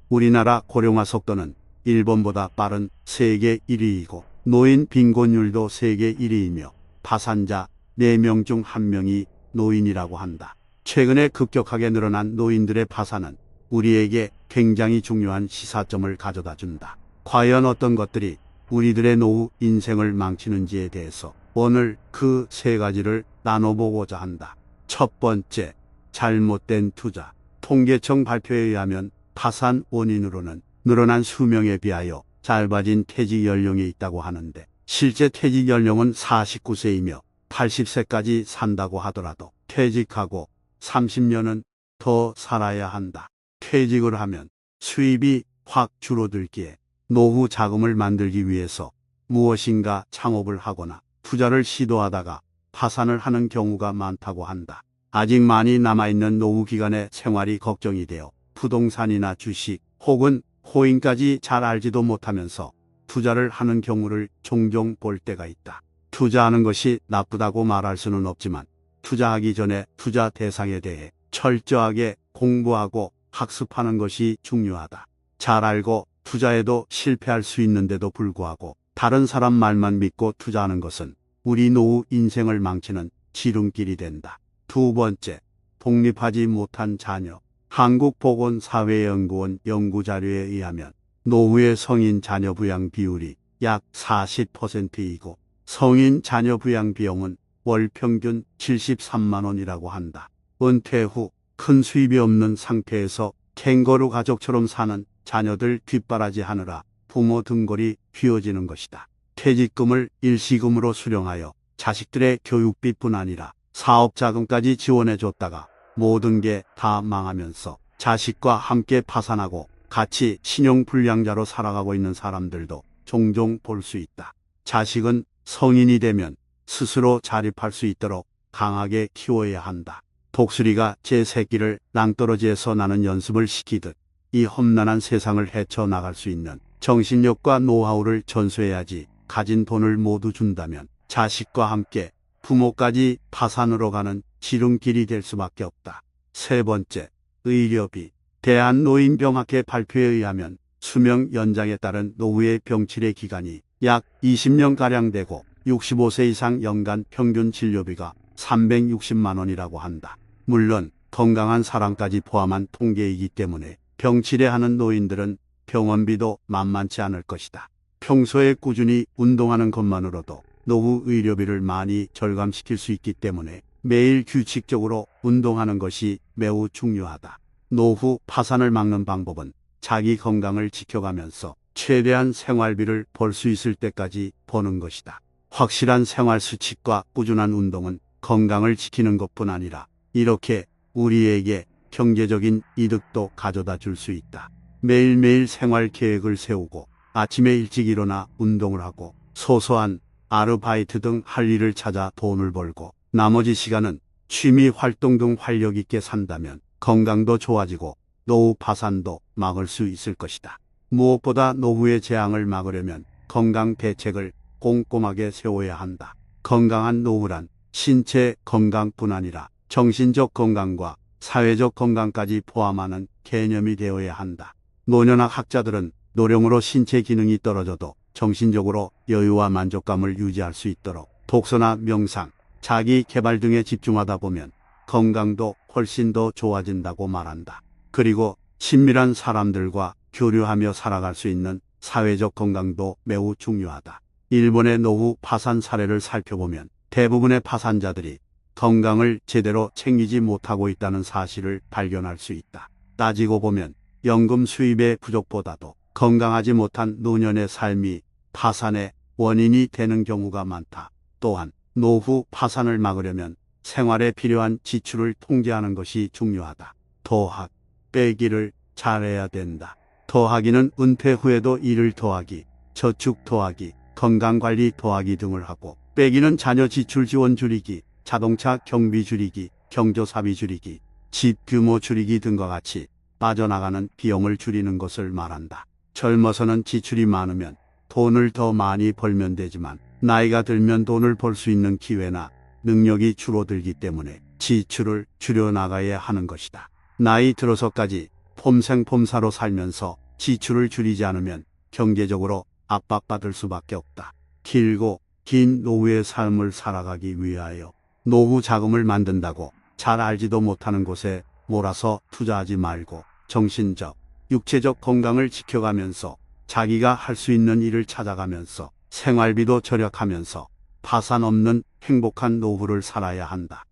우리나라 고령화 속도는 일본보다 빠른 세계 1위이고 노인 빈곤율도 세계 1위이며 파산자 4명 중 1명이 노인이라고 한다. 최근에 급격하게 늘어난 노인들의 파산은 우리에게 굉장히 중요한 시사점을 가져다 준다. 과연 어떤 것들이 우리들의 노후 인생을 망치는지에 대해서 오늘 그 3가지를 나눠보고자 한다. 첫 번째, 잘못된 투자. 통계청 발표에 의하면 파산 원인으로는 늘어난 수명에 비하여 짧아진 퇴직 연령이 있다고 하는데, 실제 퇴직 연령은 49세이며 80세까지 산다고 하더라도 퇴직하고 30년은 더 살아야 한다. 퇴직을 하면 수입이 확 줄어들기에 노후 자금을 만들기 위해서 무엇인가 창업을 하거나 투자를 시도하다가 파산을 하는 경우가 많다고 한다. 아직 많이 남아있는 노후 기간의 생활이 걱정이 되어 부동산이나 주식 혹은 코인까지 잘 알지도 못하면서 투자를 하는 경우를 종종 볼 때가 있다. 투자하는 것이 나쁘다고 말할 수는 없지만 투자하기 전에 투자 대상에 대해 철저하게 공부하고 학습하는 것이 중요하다. 잘 알고 투자에도 실패할 수 있는데도 불구하고 다른 사람 말만 믿고 투자하는 것은 우리 노후 인생을 망치는 지름길이 된다. 두 번째, 독립하지 못한 자녀. 한국보건사회연구원 연구자료에 의하면 노후의 성인 자녀 부양 비율이 약 40%이고 성인 자녀 부양 비용은 월 평균 73만 원이라고 한다. 은퇴 후 큰 수입이 없는 상태에서 캥거루 가족처럼 사는 자녀들 뒷바라지하느라 부모 등골이 휘어지는 것이다. 퇴직금을 일시금으로 수령하여 자식들의 교육비뿐 아니라 사업자금까지 지원해줬다가 모든 게 다 망하면서 자식과 함께 파산하고 같이 신용불량자로 살아가고 있는 사람들도 종종 볼 수 있다. 자식은 성인이 되면 스스로 자립할 수 있도록 강하게 키워야 한다. 독수리가 제 새끼를 낭떠러지에서 나는 연습을 시키듯 이 험난한 세상을 헤쳐나갈 수 있는 정신력과 노하우를 전수해야지. 가진 돈을 모두 준다면 자식과 함께 부모까지 파산으로 가는 지름길이 될 수밖에 없다. 세 번째, 의료비. 대한노인병학회 발표에 의하면 수명 연장에 따른 노후의 병치레 기간이 약 20년가량 되고 65세 이상 연간 평균 진료비가 360만 원이라고 한다. 물론 건강한 사람까지 포함한 통계이기 때문에 병치레하는 노인들은 병원비도 만만치 않을 것이다. 평소에 꾸준히 운동하는 것만으로도 노후 의료비를 많이 절감시킬 수 있기 때문에 매일 규칙적으로 운동하는 것이 매우 중요하다. 노후 파산을 막는 방법은 자기 건강을 지켜가면서 최대한 생활비를 벌 수 있을 때까지 버는 것이다. 확실한 생활 수칙과 꾸준한 운동은 건강을 지키는 것뿐 아니라 이렇게 우리에게 경제적인 이득도 가져다 줄 수 있다. 매일매일 생활 계획을 세우고 아침에 일찍 일어나 운동을 하고 소소한 아르바이트 등 할 일을 찾아 돈을 벌고 나머지 시간은 취미 활동 등 활력 있게 산다면 건강도 좋아지고 노후 파산도 막을 수 있을 것이다. 무엇보다 노후의 재앙을 막으려면 건강 대책을 꼼꼼하게 세워야 한다. 건강한 노후란 신체 건강뿐 아니라 정신적 건강과 사회적 건강까지 포함하는 개념이 되어야 한다. 노년학 학자들은 노령으로 신체 기능이 떨어져도 정신적으로 여유와 만족감을 유지할 수 있도록 독서나 명상, 자기 개발 등에 집중하다 보면 건강도 훨씬 더 좋아진다고 말한다. 그리고 친밀한 사람들과 교류하며 살아갈 수 있는 사회적 건강도 매우 중요하다. 일본의 노후 파산 사례를 살펴보면 대부분의 파산자들이 건강을 제대로 챙기지 못하고 있다는 사실을 발견할 수 있다. 따지고 보면 연금 수입의 부족보다도 건강하지 못한 노년의 삶이 파산의 원인이 되는 경우가 많다. 또한 노후 파산을 막으려면 생활에 필요한 지출을 통제하는 것이 중요하다. 더하기, 빼기를 잘해야 된다. 더하기는 은퇴 후에도 일을 더하기, 저축 더하기, 건강관리 더하기 등을 하고, 빼기는 자녀 지출 지원 줄이기, 자동차 경비 줄이기, 경조사비 줄이기, 집 규모 줄이기 등과 같이 빠져나가는 비용을 줄이는 것을 말한다. 젊어서는 지출이 많으면 돈을 더 많이 벌면 되지만 나이가 들면 돈을 벌 수 있는 기회나 능력이 줄어들기 때문에 지출을 줄여나가야 하는 것이다. 나이 들어서까지 폼생폼사로 살면서 지출을 줄이지 않으면 경제적으로 압박받을 수밖에 없다. 길고 긴 노후의 삶을 살아가기 위하여 노후 자금을 만든다고 잘 알지도 못하는 곳에 몰아서 투자하지 말고 정신적, 육체적 건강을 지켜가면서 자기가 할 수 있는 일을 찾아가면서 생활비도 절약하면서 파산 없는 행복한 노후를 살아야 한다.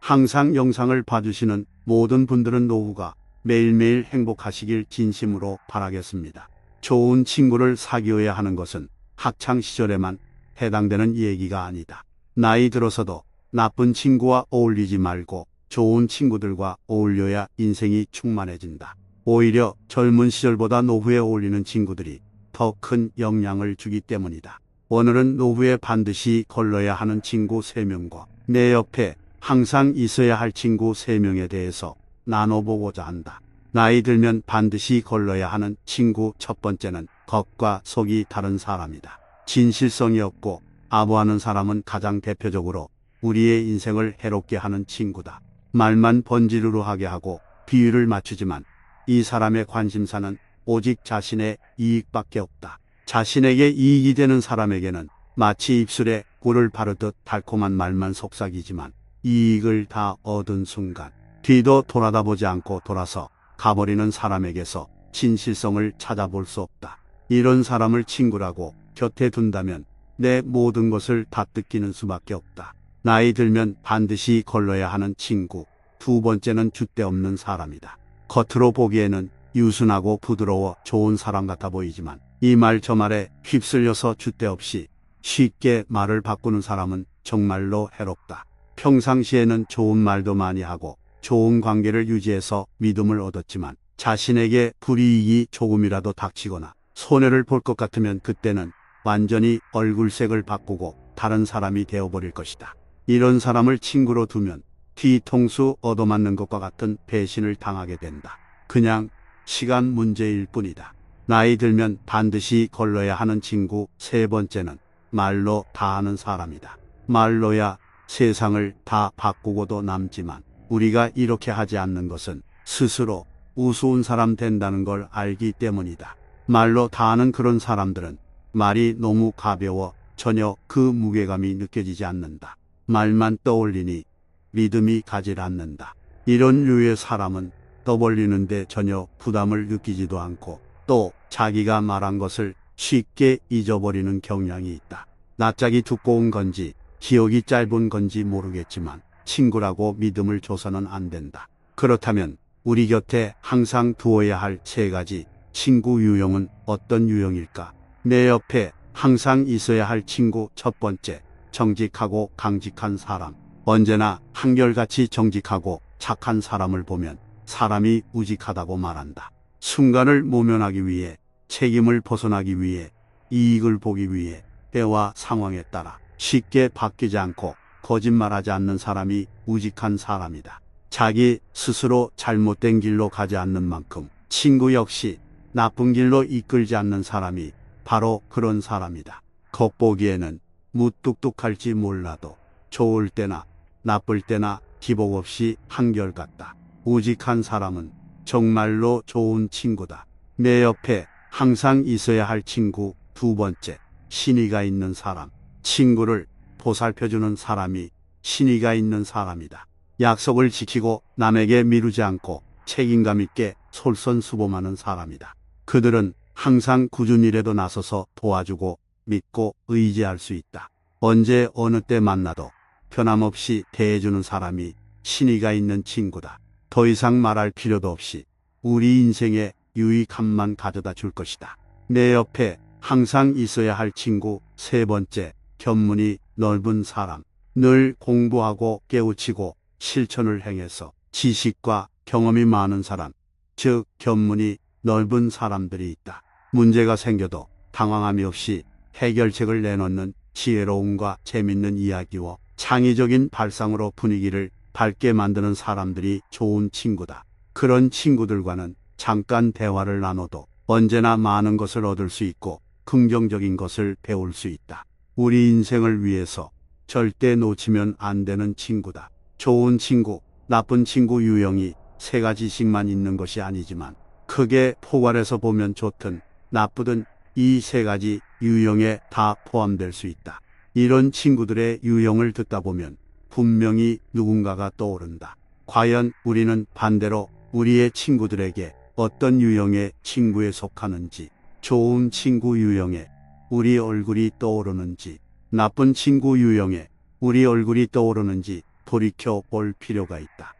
항상 영상을 봐주시는 모든 분들은 노후가 매일매일 행복하시길 진심으로 바라겠습니다. 좋은 친구를 사귀어야 하는 것은 학창시절에만 해당되는 얘기가 아니다. 나이 들어서도 나쁜 친구와 어울리지 말고 좋은 친구들과 어울려야 인생이 충만해진다. 오히려 젊은 시절보다 노후에 어울리는 친구들이 더 큰 영향을 주기 때문이다. 오늘은 노후에 반드시 걸러야 하는 친구 3명과 내 옆에 항상 있어야 할 친구 3명에 대해서 나눠보고자 한다. 나이 들면 반드시 걸러야 하는 친구 첫 번째는 겉과 속이 다른 사람이다. 진실성이 없고 아부하는 사람은 가장 대표적으로 우리의 인생을 해롭게 하는 친구다. 말만 번지르르하게 하고 비율을 맞추지만 이 사람의 관심사는 오직 자신의 이익밖에 없다. 자신에게 이익이 되는 사람에게는 마치 입술에 꿀을 바르듯 달콤한 말만 속삭이지만 이익을 다 얻은 순간 뒤도 돌아다보지 않고 돌아서 가버리는 사람에게서 진실성을 찾아볼 수 없다. 이런 사람을 친구라고 곁에 둔다면 내 모든 것을 다 뜯기는 수밖에 없다. 나이 들면 반드시 걸러야 하는 친구 두 번째는 줏대 없는 사람이다. 겉으로 보기에는 유순하고 부드러워 좋은 사람 같아 보이지만 이 말 저 말에 휩쓸려서 줏대 없이 쉽게 말을 바꾸는 사람은 정말로 해롭다. 평상시에는 좋은 말도 많이 하고 좋은 관계를 유지해서 믿음을 얻었지만 자신에게 불이익이 조금이라도 닥치거나 손해를 볼 것 같으면 그때는 완전히 얼굴색을 바꾸고 다른 사람이 되어버릴 것이다. 이런 사람을 친구로 두면 뒤통수 얻어맞는 것과 같은 배신을 당하게 된다. 그냥 시간 문제일 뿐이다. 나이 들면 반드시 걸러야 하는 친구 세 번째는 말로 다 하는 사람이다. 말로야 세상을 다 바꾸고도 남지만 우리가 이렇게 하지 않는 것은 스스로 우스운 사람 된다는 걸 알기 때문이다. 말로 다 하는 그런 사람들은 말이 너무 가벼워 전혀 그 무게감이 느껴지지 않는다. 말만 떠올리니 믿음이 가질 않는다. 이런 류의 사람은 떠벌리는데 전혀 부담을 느끼지도 않고 또 자기가 말한 것을 쉽게 잊어버리는 경향이 있다. 낯짝이 두꺼운 건지 기억이 짧은 건지 모르겠지만 친구라고 믿음을 줘서는 안 된다. 그렇다면 우리 곁에 항상 두어야 할 3가지 친구 유형은 어떤 유형일까? 내 옆에 항상 있어야 할 친구 첫 번째, 정직하고 강직한 사람. 언제나 한결같이 정직하고 착한 사람을 보면 사람이 우직하다고 말한다. 순간을 모면하기 위해, 책임을 벗어나기 위해, 이익을 보기 위해 때와 상황에 따라 쉽게 바뀌지 않고 거짓말하지 않는 사람이 우직한 사람이다. 자기 스스로 잘못된 길로 가지 않는 만큼 친구 역시 나쁜 길로 이끌지 않는 사람이 바로 그런 사람이다. 겉보기에는 무뚝뚝할지 몰라도 좋을 때나 나쁠 때나 기복 없이 한결같다. 우직한 사람은 정말로 좋은 친구다. 내 옆에 항상 있어야 할 친구 두 번째, 신의가 있는 사람. 친구를 보살펴주는 사람이 신의가 있는 사람이다. 약속을 지키고 남에게 미루지 않고 책임감 있게 솔선수범하는 사람이다. 그들은 항상 굳은 일에도 나서서 도와주고 믿고 의지할 수 있다. 언제 어느 때 만나도 변함없이 대해주는 사람이 신의가 있는 친구다. 더 이상 말할 필요도 없이 우리 인생에 유익함만 가져다 줄 것이다. 내 옆에 항상 있어야 할 친구 세 번째, 견문이 넓은 사람. 늘 공부하고 깨우치고 실천을 행해서 지식과 경험이 많은 사람, 즉 견문이 넓은 사람들이 있다. 문제가 생겨도 당황함이 없이 해결책을 내놓는 지혜로움과 재밌는 이야기와 창의적인 발상으로 분위기를 밝게 만드는 사람들이 좋은 친구다. 그런 친구들과는 잠깐 대화를 나눠도 언제나 많은 것을 얻을 수 있고 긍정적인 것을 배울 수 있다. 우리 인생을 위해서 절대 놓치면 안 되는 친구다. 좋은 친구, 나쁜 친구 유형이 세 가지씩만 있는 것이 아니지만 크게 포괄해서 보면 좋든 나쁘든 이 세 가지 유형에 다 포함될 수 있다. 이런 친구들의 유형을 듣다 보면 분명히 누군가가 떠오른다. 과연 우리는 반대로 우리의 친구들에게 어떤 유형의 친구에 속하는지, 좋은 친구 유형에 우리 얼굴이 떠오르는지, 나쁜 친구 유형에 우리 얼굴이 떠오르는지 돌이켜 볼 필요가 있다.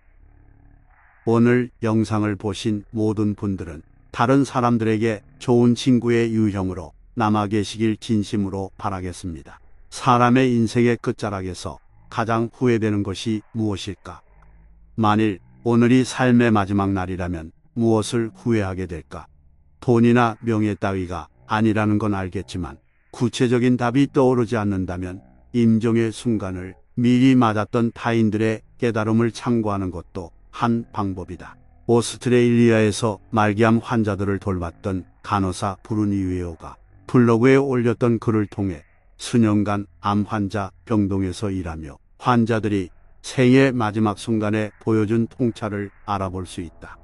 오늘 영상을 보신 모든 분들은 다른 사람들에게 좋은 친구의 유형으로 남아 계시길 진심으로 바라겠습니다. 사람의 인생의 끝자락에서 가장 후회되는 것이 무엇일까? 만일 오늘이 삶의 마지막 날이라면 무엇을 후회하게 될까? 돈이나 명예 따위가 아니라는 건 알겠지만 구체적인 답이 떠오르지 않는다면 임종의 순간을 미리 맞았던 타인들의 깨달음을 참고하는 것도 한 방법이다. 오스트레일리아에서 말기암 환자들을 돌봤던 간호사 브루니 웨어가 블로그에 올렸던 글을 통해 수년간 암 환자 병동에서 일하며 환자들이 생의 마지막 순간에 보여준 통찰을 알아볼 수 있다.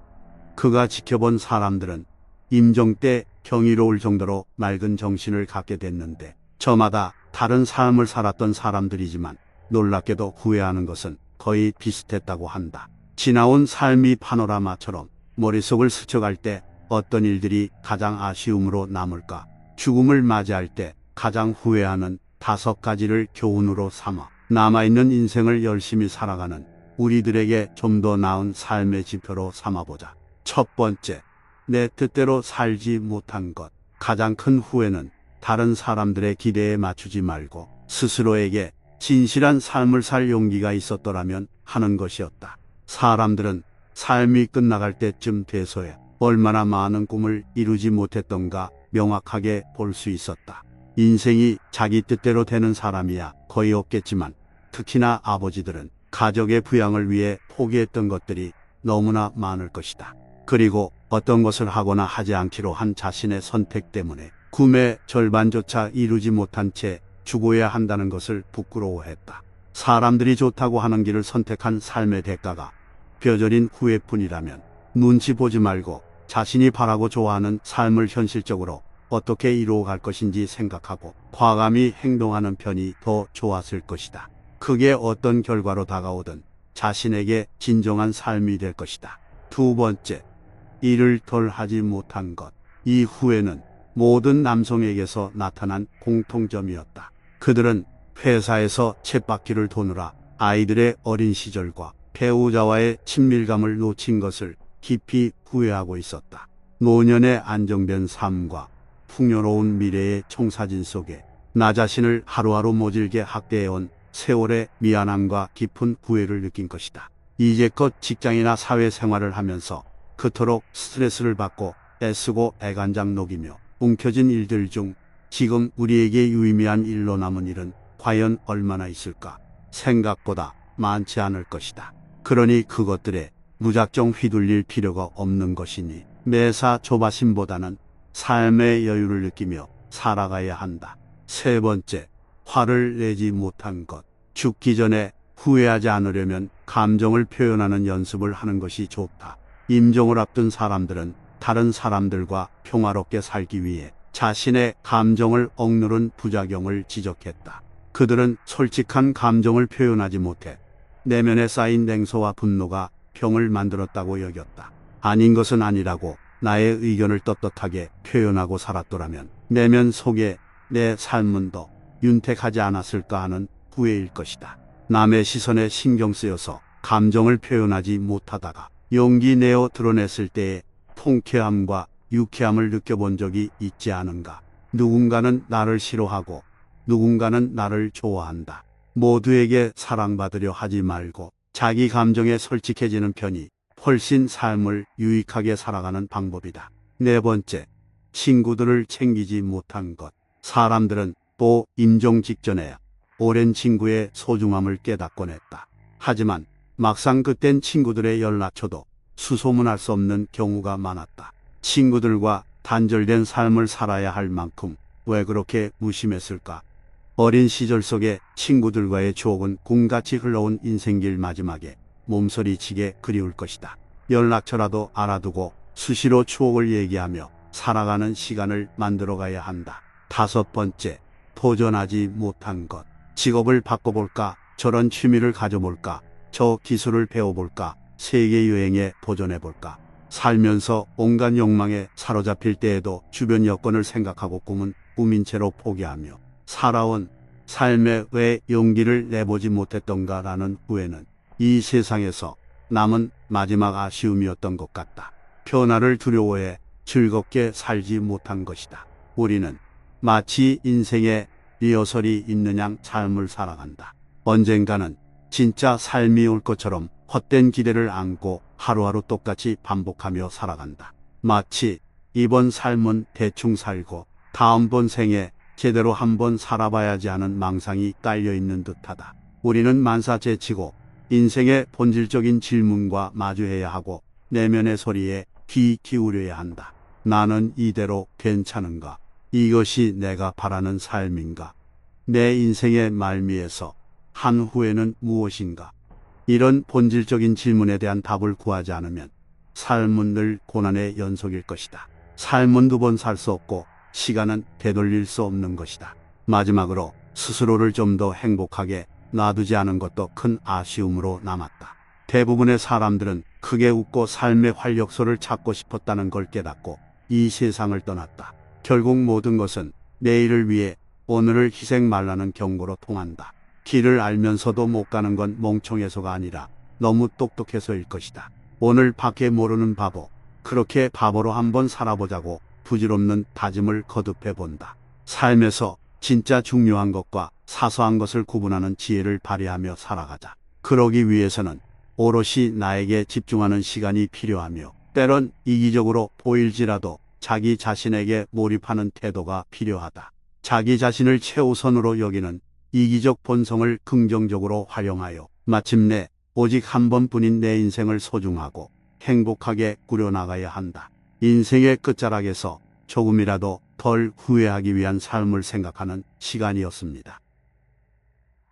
그가 지켜본 사람들은 임종 때 경이로울 정도로 맑은 정신을 갖게 됐는데 저마다 다른 삶을 살았던 사람들이지만 놀랍게도 후회하는 것은 거의 비슷했다고 한다. 지나온 삶이 파노라마처럼 머릿속을 스쳐갈 때 어떤 일들이 가장 아쉬움으로 남을까? 죽음을 맞이할 때 가장 후회하는 5가지를 교훈으로 삼아 남아있는 인생을 열심히 살아가는 우리들에게 좀 더 나은 삶의 지표로 삼아보자. 첫 번째, 내 뜻대로 살지 못한 것. 가장 큰 후회는 다른 사람들의 기대에 맞추지 말고 스스로에게 진실한 삶을 살 용기가 있었더라면 하는 것이었다. 사람들은 삶이 끝나갈 때쯤 돼서야 얼마나 많은 꿈을 이루지 못했던가 명확하게 볼 수 있었다. 인생이 자기 뜻대로 되는 사람이야 거의 없겠지만 특히나 아버지들은 가족의 부양을 위해 포기했던 것들이 너무나 많을 것이다. 그리고 어떤 것을 하거나 하지 않기로 한 자신의 선택 때문에 꿈의 절반조차 이루지 못한 채 죽어야 한다는 것을 부끄러워했다. 사람들이 좋다고 하는 길을 선택한 삶의 대가가 뼈저린 후회뿐이라면 눈치 보지 말고 자신이 바라고 좋아하는 삶을 현실적으로 어떻게 이루어갈 것인지 생각하고 과감히 행동하는 편이 더 좋았을 것이다. 그게 어떤 결과로 다가오든 자신에게 진정한 삶이 될 것이다. 두 번째, 일을 덜 하지 못한 것. 이 후회는 모든 남성에게서 나타난 공통점이었다. 그들은 회사에서 쳇바퀴를 도느라 아이들의 어린 시절과 배우자와의 친밀감을 놓친 것을 깊이 후회하고 있었다. 노년의 안정된 삶과 풍요로운 미래의 청사진 속에 나 자신을 하루하루 모질게 학대해온 세월의 미안함과 깊은 후회를 느낀 것이다. 이제껏 직장이나 사회생활을 하면서 그토록 스트레스를 받고 애쓰고 애간장 녹이며 움켜진 일들 중 지금 우리에게 유의미한 일로 남은 일은 과연 얼마나 있을까? 생각보다 많지 않을 것이다. 그러니 그것들에 무작정 휘둘릴 필요가 없는 것이니 매사 조바심보다는 삶의 여유를 느끼며 살아가야 한다. 세 번째, 화를 내지 못한 것. 죽기 전에 후회하지 않으려면 감정을 표현하는 연습을 하는 것이 좋다. 임종을 앞둔 사람들은 다른 사람들과 평화롭게 살기 위해 자신의 감정을 억누른 부작용을 지적했다. 그들은 솔직한 감정을 표현하지 못해 내면에 쌓인 냉소와 분노가 병을 만들었다고 여겼다. 아닌 것은 아니라고 나의 의견을 떳떳하게 표현하고 살았더라면 내면 속에 내 삶은 더 윤택하지 않았을까 하는 후회일 것이다. 남의 시선에 신경 쓰여서 감정을 표현하지 못하다가 용기 내어 드러냈을 때의 통쾌함과 유쾌함을 느껴본 적이 있지 않은가. 누군가는 나를 싫어하고 누군가는 나를 좋아한다. 모두에게 사랑받으려 하지 말고 자기 감정에 솔직해지는 편이 훨씬 삶을 유익하게 살아가는 방법이다. 네 번째, 친구들을 챙기지 못한 것. 사람들은 또 임종 직전에 오랜 친구의 소중함을 깨닫곤 했다. 하지만 막상 그땐 친구들의 연락처도 수소문할 수 없는 경우가 많았다. 친구들과 단절된 삶을 살아야 할 만큼 왜 그렇게 무심했을까? 어린 시절 속에 친구들과의 추억은 꿈같이 흘러온 인생길 마지막에 몸서리치게 그리울 것이다. 연락처라도 알아두고 수시로 추억을 얘기하며 살아가는 시간을 만들어가야 한다. 5번째, 도전하지 못한 것. 직업을 바꿔볼까? 저런 취미를 가져볼까? 저 기술을 배워볼까? 세계 여행에 도전해볼까? 살면서 온갖 욕망에 사로잡힐 때에도 주변 여건을 생각하고 꿈은 꿈인 채로 포기하며 살아온 삶에 왜 용기를 내보지 못했던가라는 후회는 이 세상에서 남은 마지막 아쉬움이었던 것 같다. 변화를 두려워해 즐겁게 살지 못한 것이다. 우리는 마치 인생에 리허설이 있는 양 삶을 살아간다. 언젠가는 진짜 삶이 올 것처럼 헛된 기대를 안고 하루하루 똑같이 반복하며 살아간다. 마치 이번 삶은 대충 살고 다음번 생에 제대로 한번 살아봐야지 하는 망상이 깔려있는 듯하다. 우리는 만사제치고 인생의 본질적인 질문과 마주해야 하고 내면의 소리에 귀 기울여야 한다. 나는 이대로 괜찮은가? 이것이 내가 바라는 삶인가? 내 인생의 말미에서 한 후에는 무엇인가? 이런 본질적인 질문에 대한 답을 구하지 않으면 삶은 늘 고난의 연속일 것이다. 삶은 2번 살 수 없고 시간은 되돌릴 수 없는 것이다. 마지막으로 스스로를 좀 더 행복하게 놔두지 않은 것도 큰 아쉬움으로 남았다. 대부분의 사람들은 크게 웃고 삶의 활력소를 찾고 싶었다는 걸 깨닫고 이 세상을 떠났다. 결국 모든 것은 내일을 위해 오늘을 희생 말라는 경고로 통한다. 길을 알면서도 못 가는 건 멍청해서가 아니라 너무 똑똑해서일 것이다. 오늘 밖에 모르는 바보, 그렇게 바보로 한번 살아보자고 부질없는 다짐을 거듭해 본다. 삶에서 진짜 중요한 것과 사소한 것을 구분하는 지혜를 발휘하며 살아가자. 그러기 위해서는 오롯이 나에게 집중하는 시간이 필요하며 때론 이기적으로 보일지라도 자기 자신에게 몰입하는 태도가 필요하다. 자기 자신을 최우선으로 여기는 이기적 본성을 긍정적으로 활용하여 마침내 오직 한 번뿐인 내 인생을 소중하고 행복하게 꾸려나가야 한다. 인생의 끝자락에서 조금이라도 덜 후회하기 위한 삶을 생각하는 시간이었습니다.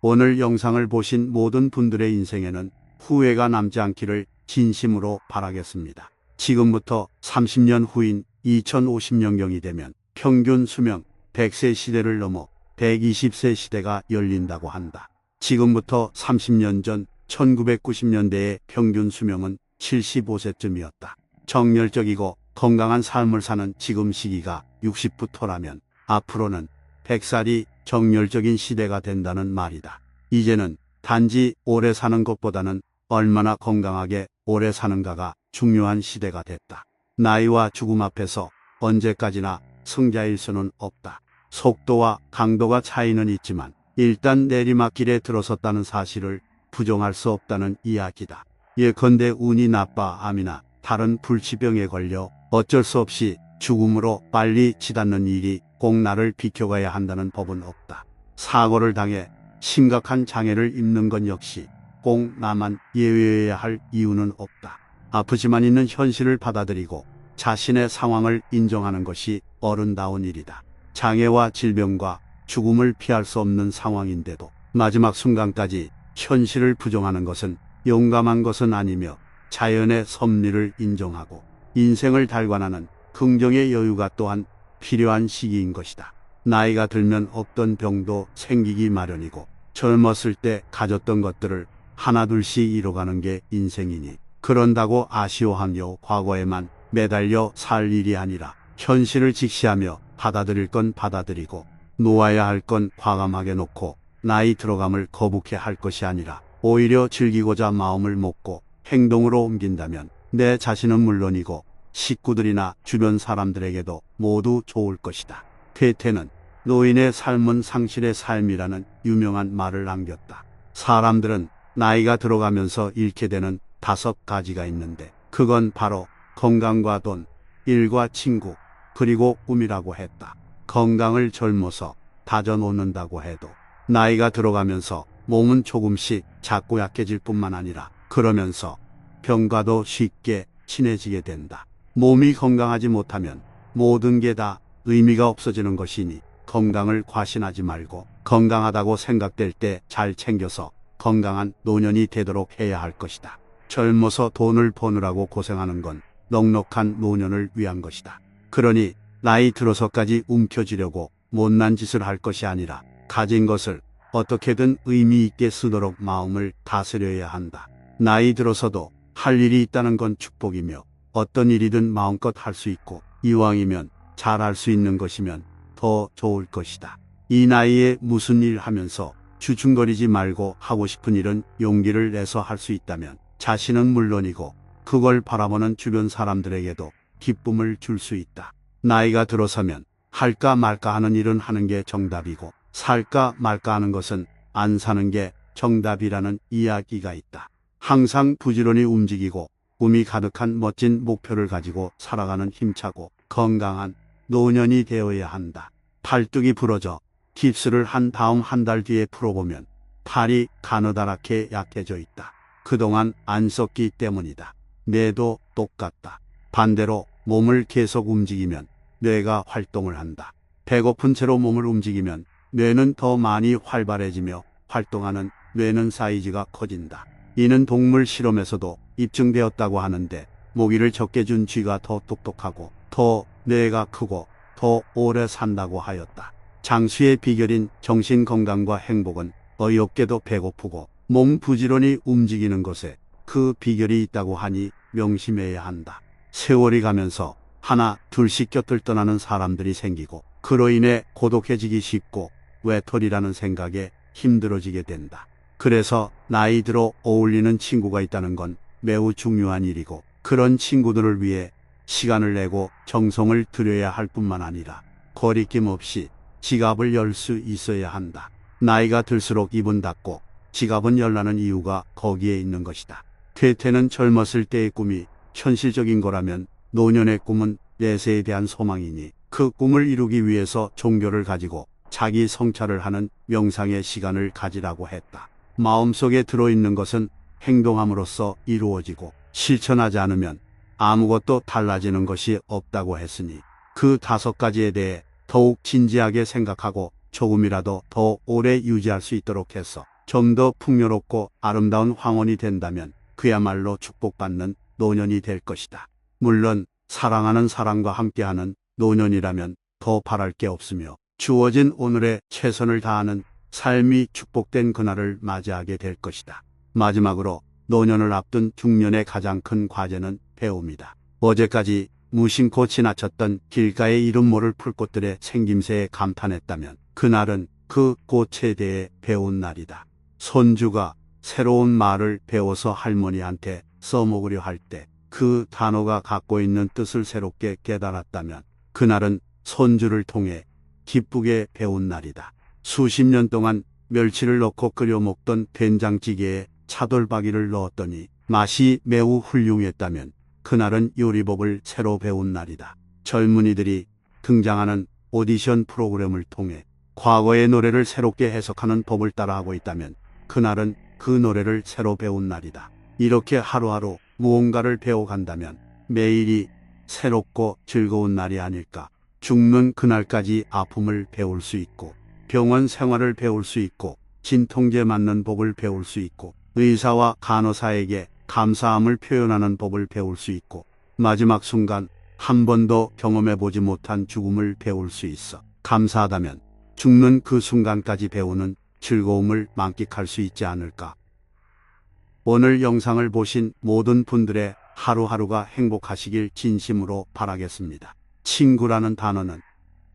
오늘 영상을 보신 모든 분들의 인생에는 후회가 남지 않기를 진심으로 바라겠습니다. 지금부터 30년 후인 2050년경이 되면 평균 수명 100세 시대를 넘어 120세 시대가 열린다고 한다. 지금부터 30년 전 1990년대의 평균 수명은 75세쯤이었다. 정열적이고 건강한 삶을 사는 지금 시기가 60부터라면 앞으로는 100살이 정열적인 시대가 된다는 말이다. 이제는 단지 오래 사는 것보다는 얼마나 건강하게 오래 사는가가 중요한 시대가 됐다. 나이와 죽음 앞에서 언제까지나 승자일 수는 없다. 속도와 강도가 차이는 있지만 일단 내리막길에 들어섰다는 사실을 부정할 수 없다는 이야기다. 예컨대 운이 나빠 암이나 다른 불치병에 걸려 어쩔 수 없이 죽음으로 빨리 치닫는 일이 꼭 나를 비켜가야 한다는 법은 없다. 사고를 당해 심각한 장애를 입는 건 역시 꼭 나만 예외여야 할 이유는 없다. 아프지만 있는 현실을 받아들이고 자신의 상황을 인정하는 것이 어른다운 일이다. 장애와 질병과 죽음을 피할 수 없는 상황인데도 마지막 순간까지 현실을 부정하는 것은 용감한 것은 아니며 자연의 섭리를 인정하고 인생을 달관하는 긍정의 여유가 또한 필요한 시기인 것이다. 나이가 들면 없던 병도 생기기 마련이고 젊었을 때 가졌던 것들을 하나둘씩 잃어가는 게 인생이니 그런다고 아쉬워하며 과거에만 매달려 살 일이 아니라 현실을 직시하며 받아들일 건 받아들이고 놓아야 할 건 과감하게 놓고 나이 들어감을 거북해 할 것이 아니라 오히려 즐기고자 마음을 먹고 행동으로 옮긴다면 내 자신은 물론이고 식구들이나 주변 사람들에게도 모두 좋을 것이다. 퇴퇴는 노인의 삶은 상실의 삶이라는 유명한 말을 남겼다. 사람들은 나이가 들어가면서 잃게 되는 5가지가 있는데 그건 바로 건강과 돈, 일과 친구, 그리고 꿈이라고 했다. 건강을 젊어서 다져놓는다고 해도 나이가 들어가면서 몸은 조금씩 작고 약해질 뿐만 아니라 그러면서 병과도 쉽게 친해지게 된다. 몸이 건강하지 못하면 모든 게 다 의미가 없어지는 것이니 건강을 과신하지 말고 건강하다고 생각될 때 잘 챙겨서 건강한 노년이 되도록 해야 할 것이다. 젊어서 돈을 버느라고 고생하는 건 넉넉한 노년을 위한 것이다. 그러니 나이 들어서까지 움켜쥐려고 못난 짓을 할 것이 아니라 가진 것을 어떻게든 의미 있게 쓰도록 마음을 다스려야 한다. 나이 들어서도 할 일이 있다는 건 축복이며 어떤 일이든 마음껏 할 수 있고 이왕이면 잘할 수 있는 것이면 더 좋을 것이다. 이 나이에 무슨 일 하면서 주춤거리지 말고 하고 싶은 일은 용기를 내서 할 수 있다면 자신은 물론이고 그걸 바라보는 주변 사람들에게도 기쁨을 줄 수 있다. 나이가 들어서면 할까 말까 하는 일은 하는 게 정답이고 살까 말까 하는 것은 안 사는 게 정답이라는 이야기가 있다. 항상 부지런히 움직이고 꿈이 가득한 멋진 목표를 가지고 살아가는 힘차고 건강한 노년이 되어야 한다. 팔뚝이 부러져 깁스를 한 다음 한 달 뒤에 풀어보면 팔이 가느다랗게 약해져 있다. 그동안 안 썼기 때문이다. 뇌도 똑같다. 반대로 몸을 계속 움직이면 뇌가 활동을 한다. 배고픈 채로 몸을 움직이면 뇌는 더 많이 활발해지며 활동하는 뇌는 사이즈가 커진다. 이는 동물 실험에서도 입증되었다고 하는데 모기를 적게 준 쥐가 더 똑똑하고 더 뇌가 크고 더 오래 산다고 하였다. 장수의 비결인 정신 건강과 행복은 어이없게도 배고프고 몸 부지런히 움직이는 것에 그 비결이 있다고 하니 명심해야 한다. 세월이 가면서 하나 둘씩 곁을 떠나는 사람들이 생기고 그로 인해 고독해지기 쉽고 외톨이라는 생각에 힘들어지게 된다. 그래서 나이 들어 어울리는 친구가 있다는 건 매우 중요한 일이고 그런 친구들을 위해 시간을 내고 정성을 들여야 할 뿐만 아니라 거리낌 없이 지갑을 열 수 있어야 한다. 나이가 들수록 입은 닫고 지갑은 열라는 이유가 거기에 있는 것이다. 퇴퇴는 젊었을 때의 꿈이 현실적인 거라면 노년의 꿈은 내세에 대한 소망이니 그 꿈을 이루기 위해서 종교를 가지고 자기 성찰을 하는 명상의 시간을 가지라고 했다. 마음속에 들어있는 것은 행동함으로써 이루어지고 실천하지 않으면 아무것도 달라지는 것이 없다고 했으니 그 5가지에 대해 더욱 진지하게 생각하고 조금이라도 더 오래 유지할 수 있도록 해서 좀 더 풍요롭고 아름다운 황혼이 된다면 그야말로 축복받는 노년이 될 것이다. 물론 사랑하는 사람과 함께하는 노년이라면 더 바랄 게 없으며 주어진 오늘에 최선을 다하는 삶이 축복된 그날을 맞이하게 될 것이다. 마지막으로 노년을 앞둔 중년의 가장 큰 과제는 배움이다. 어제까지 무심코 지나쳤던 길가의 이름 모를 풀꽃들의 생김새에 감탄했다면 그날은 그 꽃에 대해 배운 날이다. 손주가 새로운 말을 배워서 할머니한테 써먹으려 할 때 그 단어가 갖고 있는 뜻을 새롭게 깨달았다면 그날은 손주를 통해 기쁘게 배운 날이다. 수십 년 동안 멸치를 넣고 끓여 먹던 된장찌개에 차돌박이를 넣었더니 맛이 매우 훌륭했다면 그날은 요리법을 새로 배운 날이다. 젊은이들이 등장하는 오디션 프로그램을 통해 과거의 노래를 새롭게 해석하는 법을 따라하고 있다면 그날은 그 노래를 새로 배운 날이다. 이렇게 하루하루 무언가를 배워간다면 매일이 새롭고 즐거운 날이 아닐까. 죽는 그날까지 아픔을 배울 수 있고 병원 생활을 배울 수 있고 진통제 맞는 법을 배울 수 있고 의사와 간호사에게 감사함을 표현하는 법을 배울 수 있고 마지막 순간 한 번도 경험해보지 못한 죽음을 배울 수 있어 감사하다면 죽는 그 순간까지 배우는 즐거움을 만끽할 수 있지 않을까. 오늘 영상을 보신 모든 분들의 하루하루가 행복하시길 진심으로 바라겠습니다. 친구라는 단어는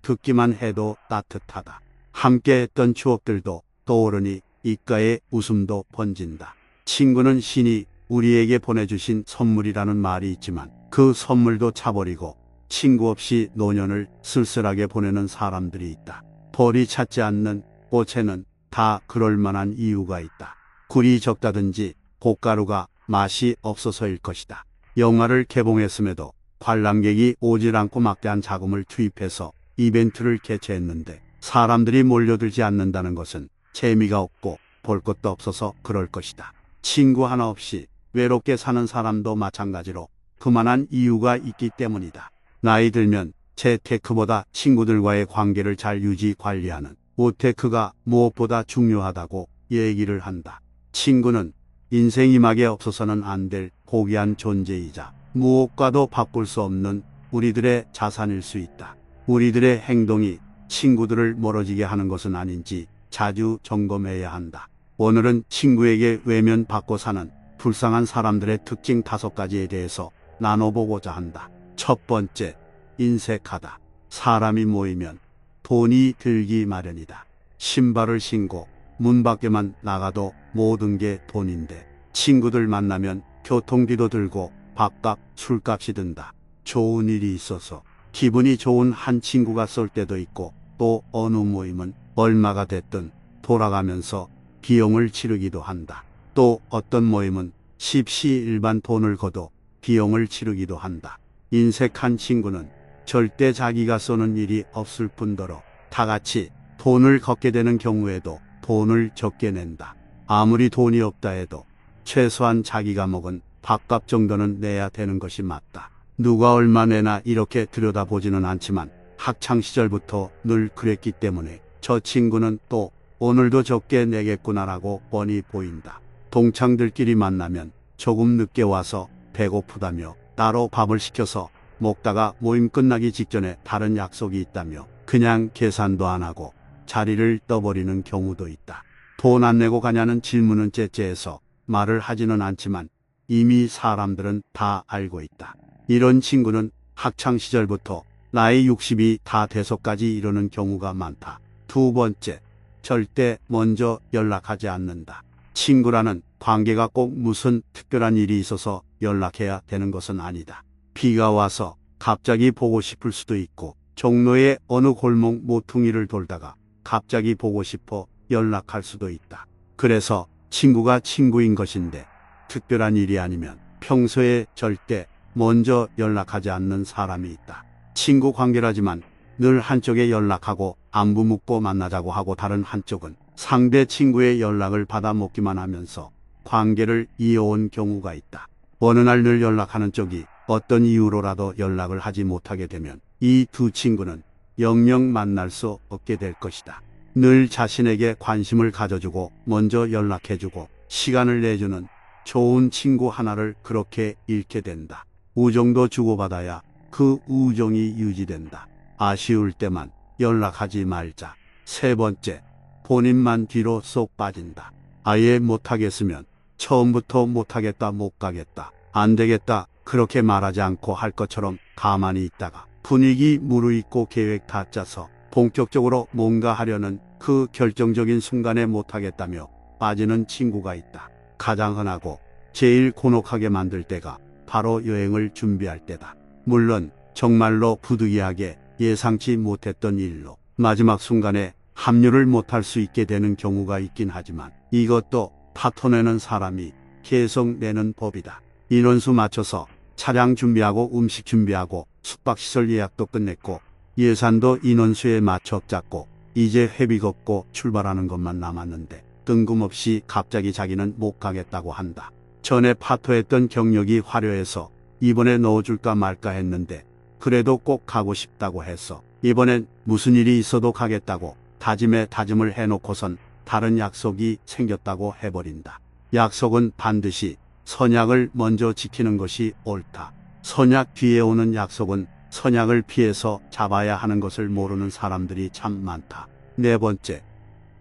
듣기만 해도 따뜻하다. 함께했던 추억들도 떠오르니 입가에 웃음도 번진다. 친구는 신이 우리에게 보내주신 선물이라는 말이 있지만 그 선물도 차버리고 친구 없이 노년을 쓸쓸하게 보내는 사람들이 있다. 벌이 찾지 않는 꽃에는 다 그럴 만한 이유가 있다. 굴이 적다든지 고가루가 맛이 없어서일 것이다. 영화를 개봉했음에도 관람객이 오질 않고 막대한 자금을 투입해서 이벤트를 개최했는데 사람들이 몰려들지 않는다는 것은 재미가 없고 볼 것도 없어서 그럴 것이다. 친구 하나 없이 외롭게 사는 사람도 마찬가지로 그만한 이유가 있기 때문이다. 나이 들면 재테크보다 친구들과의 관계를 잘 유지 관리하는 우테크가 무엇보다 중요하다고 얘기를 한다. 친구는 인생 이막에 없어서는 안 될 고귀한 존재이자 무엇과도 바꿀 수 없는 우리들의 자산일 수 있다. 우리들의 행동이 친구들을 멀어지게 하는 것은 아닌지 자주 점검해야 한다. 오늘은 친구에게 외면받고 사는 불쌍한 사람들의 특징 5가지에 대해서 나눠보고자 한다. 첫 번째, 인색하다. 사람이 모이면 돈이 들기 마련이다. 신발을 신고 문 밖에만 나가도 모든 게 돈인데 친구들 만나면 교통비도 들고 밥값, 술값이 든다. 좋은 일이 있어서 기분이 좋은 한 친구가 쏠 때도 있고 또 어느 모임은 얼마가 됐든 돌아가면서 비용을 치르기도 한다. 또 어떤 모임은 십시일반 돈을 거둬 비용을 치르기도 한다. 인색한 친구는 절대 자기가 쏘는 일이 없을 뿐더러 다 같이 돈을 걷게 되는 경우에도 돈을 적게 낸다. 아무리 돈이 없다 해도 최소한 자기가 먹은 밥값 정도는 내야 되는 것이 맞다. 누가 얼마 내나 이렇게 들여다보지는 않지만 학창시절부터 늘 그랬기 때문에 저 친구는 또 오늘도 적게 내겠구나라고 뻔히 보인다. 동창들끼리 만나면 조금 늦게 와서 배고프다며 따로 밥을 시켜서 먹다가 모임 끝나기 직전에 다른 약속이 있다며 그냥 계산도 안 하고 자리를 떠버리는 경우도 있다. 돈 안 내고 가냐는 질문은 째째해서 말을 하지는 않지만 이미 사람들은 다 알고 있다. 이런 친구는 학창시절부터 나이 60이 다 돼서까지 이러는 경우가 많다. 두 번째, 절대 먼저 연락하지 않는다. 친구라는 관계가 꼭 무슨 특별한 일이 있어서 연락해야 되는 것은 아니다. 비가 와서 갑자기 보고 싶을 수도 있고 종로의 어느 골목 모퉁이를 돌다가 갑자기 보고 싶어 연락할 수도 있다. 그래서 친구가 친구인 것인데 특별한 일이 아니면 평소에 절대 먼저 연락하지 않는 사람이 있다. 친구 관계라지만 늘 한쪽에 연락하고 안부 묻고 만나자고 하고 다른 한쪽은 상대 친구의 연락을 받아 먹기만 하면서 관계를 이어온 경우가 있다. 어느 날 늘 연락하는 쪽이 어떤 이유로라도 연락을 하지 못하게 되면 이 두 친구는 영영 만날 수 없게 될 것이다. 늘 자신에게 관심을 가져주고 먼저 연락해주고 시간을 내주는 좋은 친구 하나를 그렇게 잃게 된다. 우정도 주고받아야 그 우정이 유지된다. 아쉬울 때만 연락하지 말자. 세 번째, 본인만 뒤로 쏙 빠진다. 아예 못하겠으면 처음부터 못하겠다, 못 가겠다, 안 되겠다 그렇게 말하지 않고 할 것처럼 가만히 있다가 분위기 무르익고 계획 다 짜서 본격적으로 뭔가 하려는 그 결정적인 순간에 못하겠다며 빠지는 친구가 있다. 가장 흔하고 제일 곤혹하게 만들 때가 바로 여행을 준비할 때다. 물론 정말로 부득이하게 예상치 못했던 일로 마지막 순간에 합류를 못할 수 있게 되는 경우가 있긴 하지만 이것도 파토 내는 사람이 계속 내는 법이다. 인원수 맞춰서 차량 준비하고 음식 준비하고 숙박시설 예약도 끝냈고 예산도 인원수에 맞춰 짰고 이제 회비 걷고 출발하는 것만 남았는데 뜬금없이 갑자기 자기는 못 가겠다고 한다. 전에 파토했던 경력이 화려해서 이번에 넣어줄까 말까 했는데 그래도 꼭 가고 싶다고 해서 이번엔 무슨 일이 있어도 가겠다고 다짐에 다짐을 해놓고선 다른 약속이 생겼다고 해버린다. 약속은 반드시 선약을 먼저 지키는 것이 옳다. 선약 뒤에 오는 약속은 선약을 피해서 잡아야 하는 것을 모르는 사람들이 참 많다. 네 번째,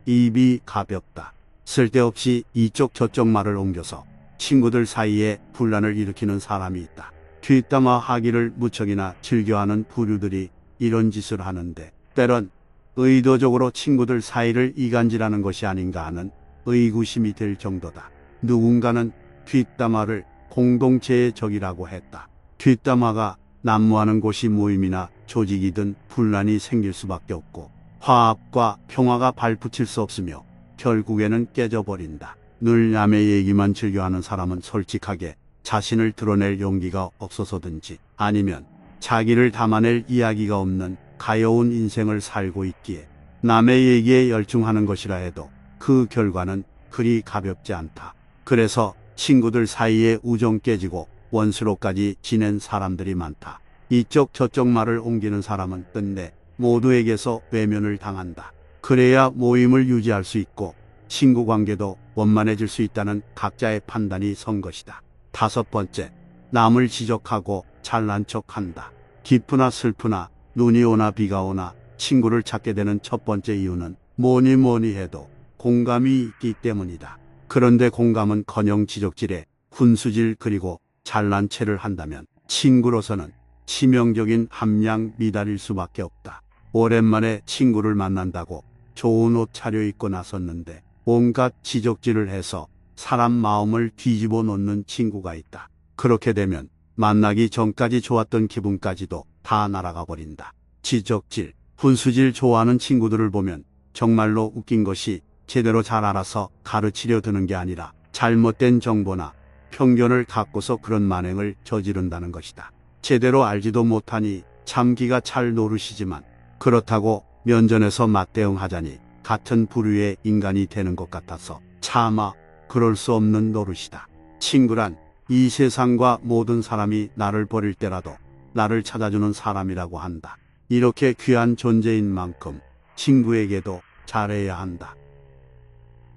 입이 가볍다. 쓸데없이 이쪽 저쪽 말을 옮겨서 친구들 사이에 분란을 일으키는 사람이 있다. 뒷담화 하기를 무척이나 즐겨하는 부류들이 이런 짓을 하는데 때론 의도적으로 친구들 사이를 이간질하는 것이 아닌가 하는 의구심이 들 정도다. 누군가는 뒷담화를 공동체의 적이라고 했다. 뒷담화가 난무하는 곳이 모임이나 조직이든 분란이 생길 수밖에 없고 화합과 평화가 발붙일 수 없으며 결국에는 깨져버린다. 늘 남의 얘기만 즐겨하는 사람은 솔직하게 자신을 드러낼 용기가 없어서든지 아니면 자기를 담아낼 이야기가 없는 가여운 인생을 살고 있기에 남의 얘기에 열중하는 것이라 해도 그 결과는 그리 가볍지 않다. 그래서 친구들 사이에 우정 깨지고 원수로까지 지낸 사람들이 많다. 이쪽 저쪽 말을 옮기는 사람은 끝내 모두에게서 외면을 당한다. 그래야 모임을 유지할 수 있고 친구 관계도 원만해질 수 있다는 각자의 판단이 선 것이다. 다섯 번째, 남을 지적하고 잘난 척한다. 기쁘나 슬프나 눈이 오나 비가 오나 친구를 찾게 되는 첫 번째 이유는 뭐니 해도 공감이 있기 때문이다. 그런데 공감은커녕 지적질에 훈수질 그리고 잘난 체를 한다면 친구로서는 치명적인 함량 미달일 수밖에 없다. 오랜만에 친구를 만난다고 좋은 옷 차려입고 나섰는데 온갖 지적질을 해서 사람 마음을 뒤집어 놓는 친구가 있다. 그렇게 되면 만나기 전까지 좋았던 기분까지도 다 날아가 버린다. 지적질, 훈수질 좋아하는 친구들을 보면 정말로 웃긴 것이 제대로 잘 알아서 가르치려 드는 게 아니라 잘못된 정보나 편견을 갖고서 그런 만행을 저지른다는 것이다. 제대로 알지도 못하니 참기가 잘 노릇이지만 그렇다고 면전에서 맞대응하자니 같은 부류의 인간이 되는 것 같아서 차마 그럴 수 없는 노릇이다. 친구란 이 세상과 모든 사람이 나를 버릴 때라도 나를 찾아주는 사람이라고 한다. 이렇게 귀한 존재인 만큼 친구에게도 잘해야 한다.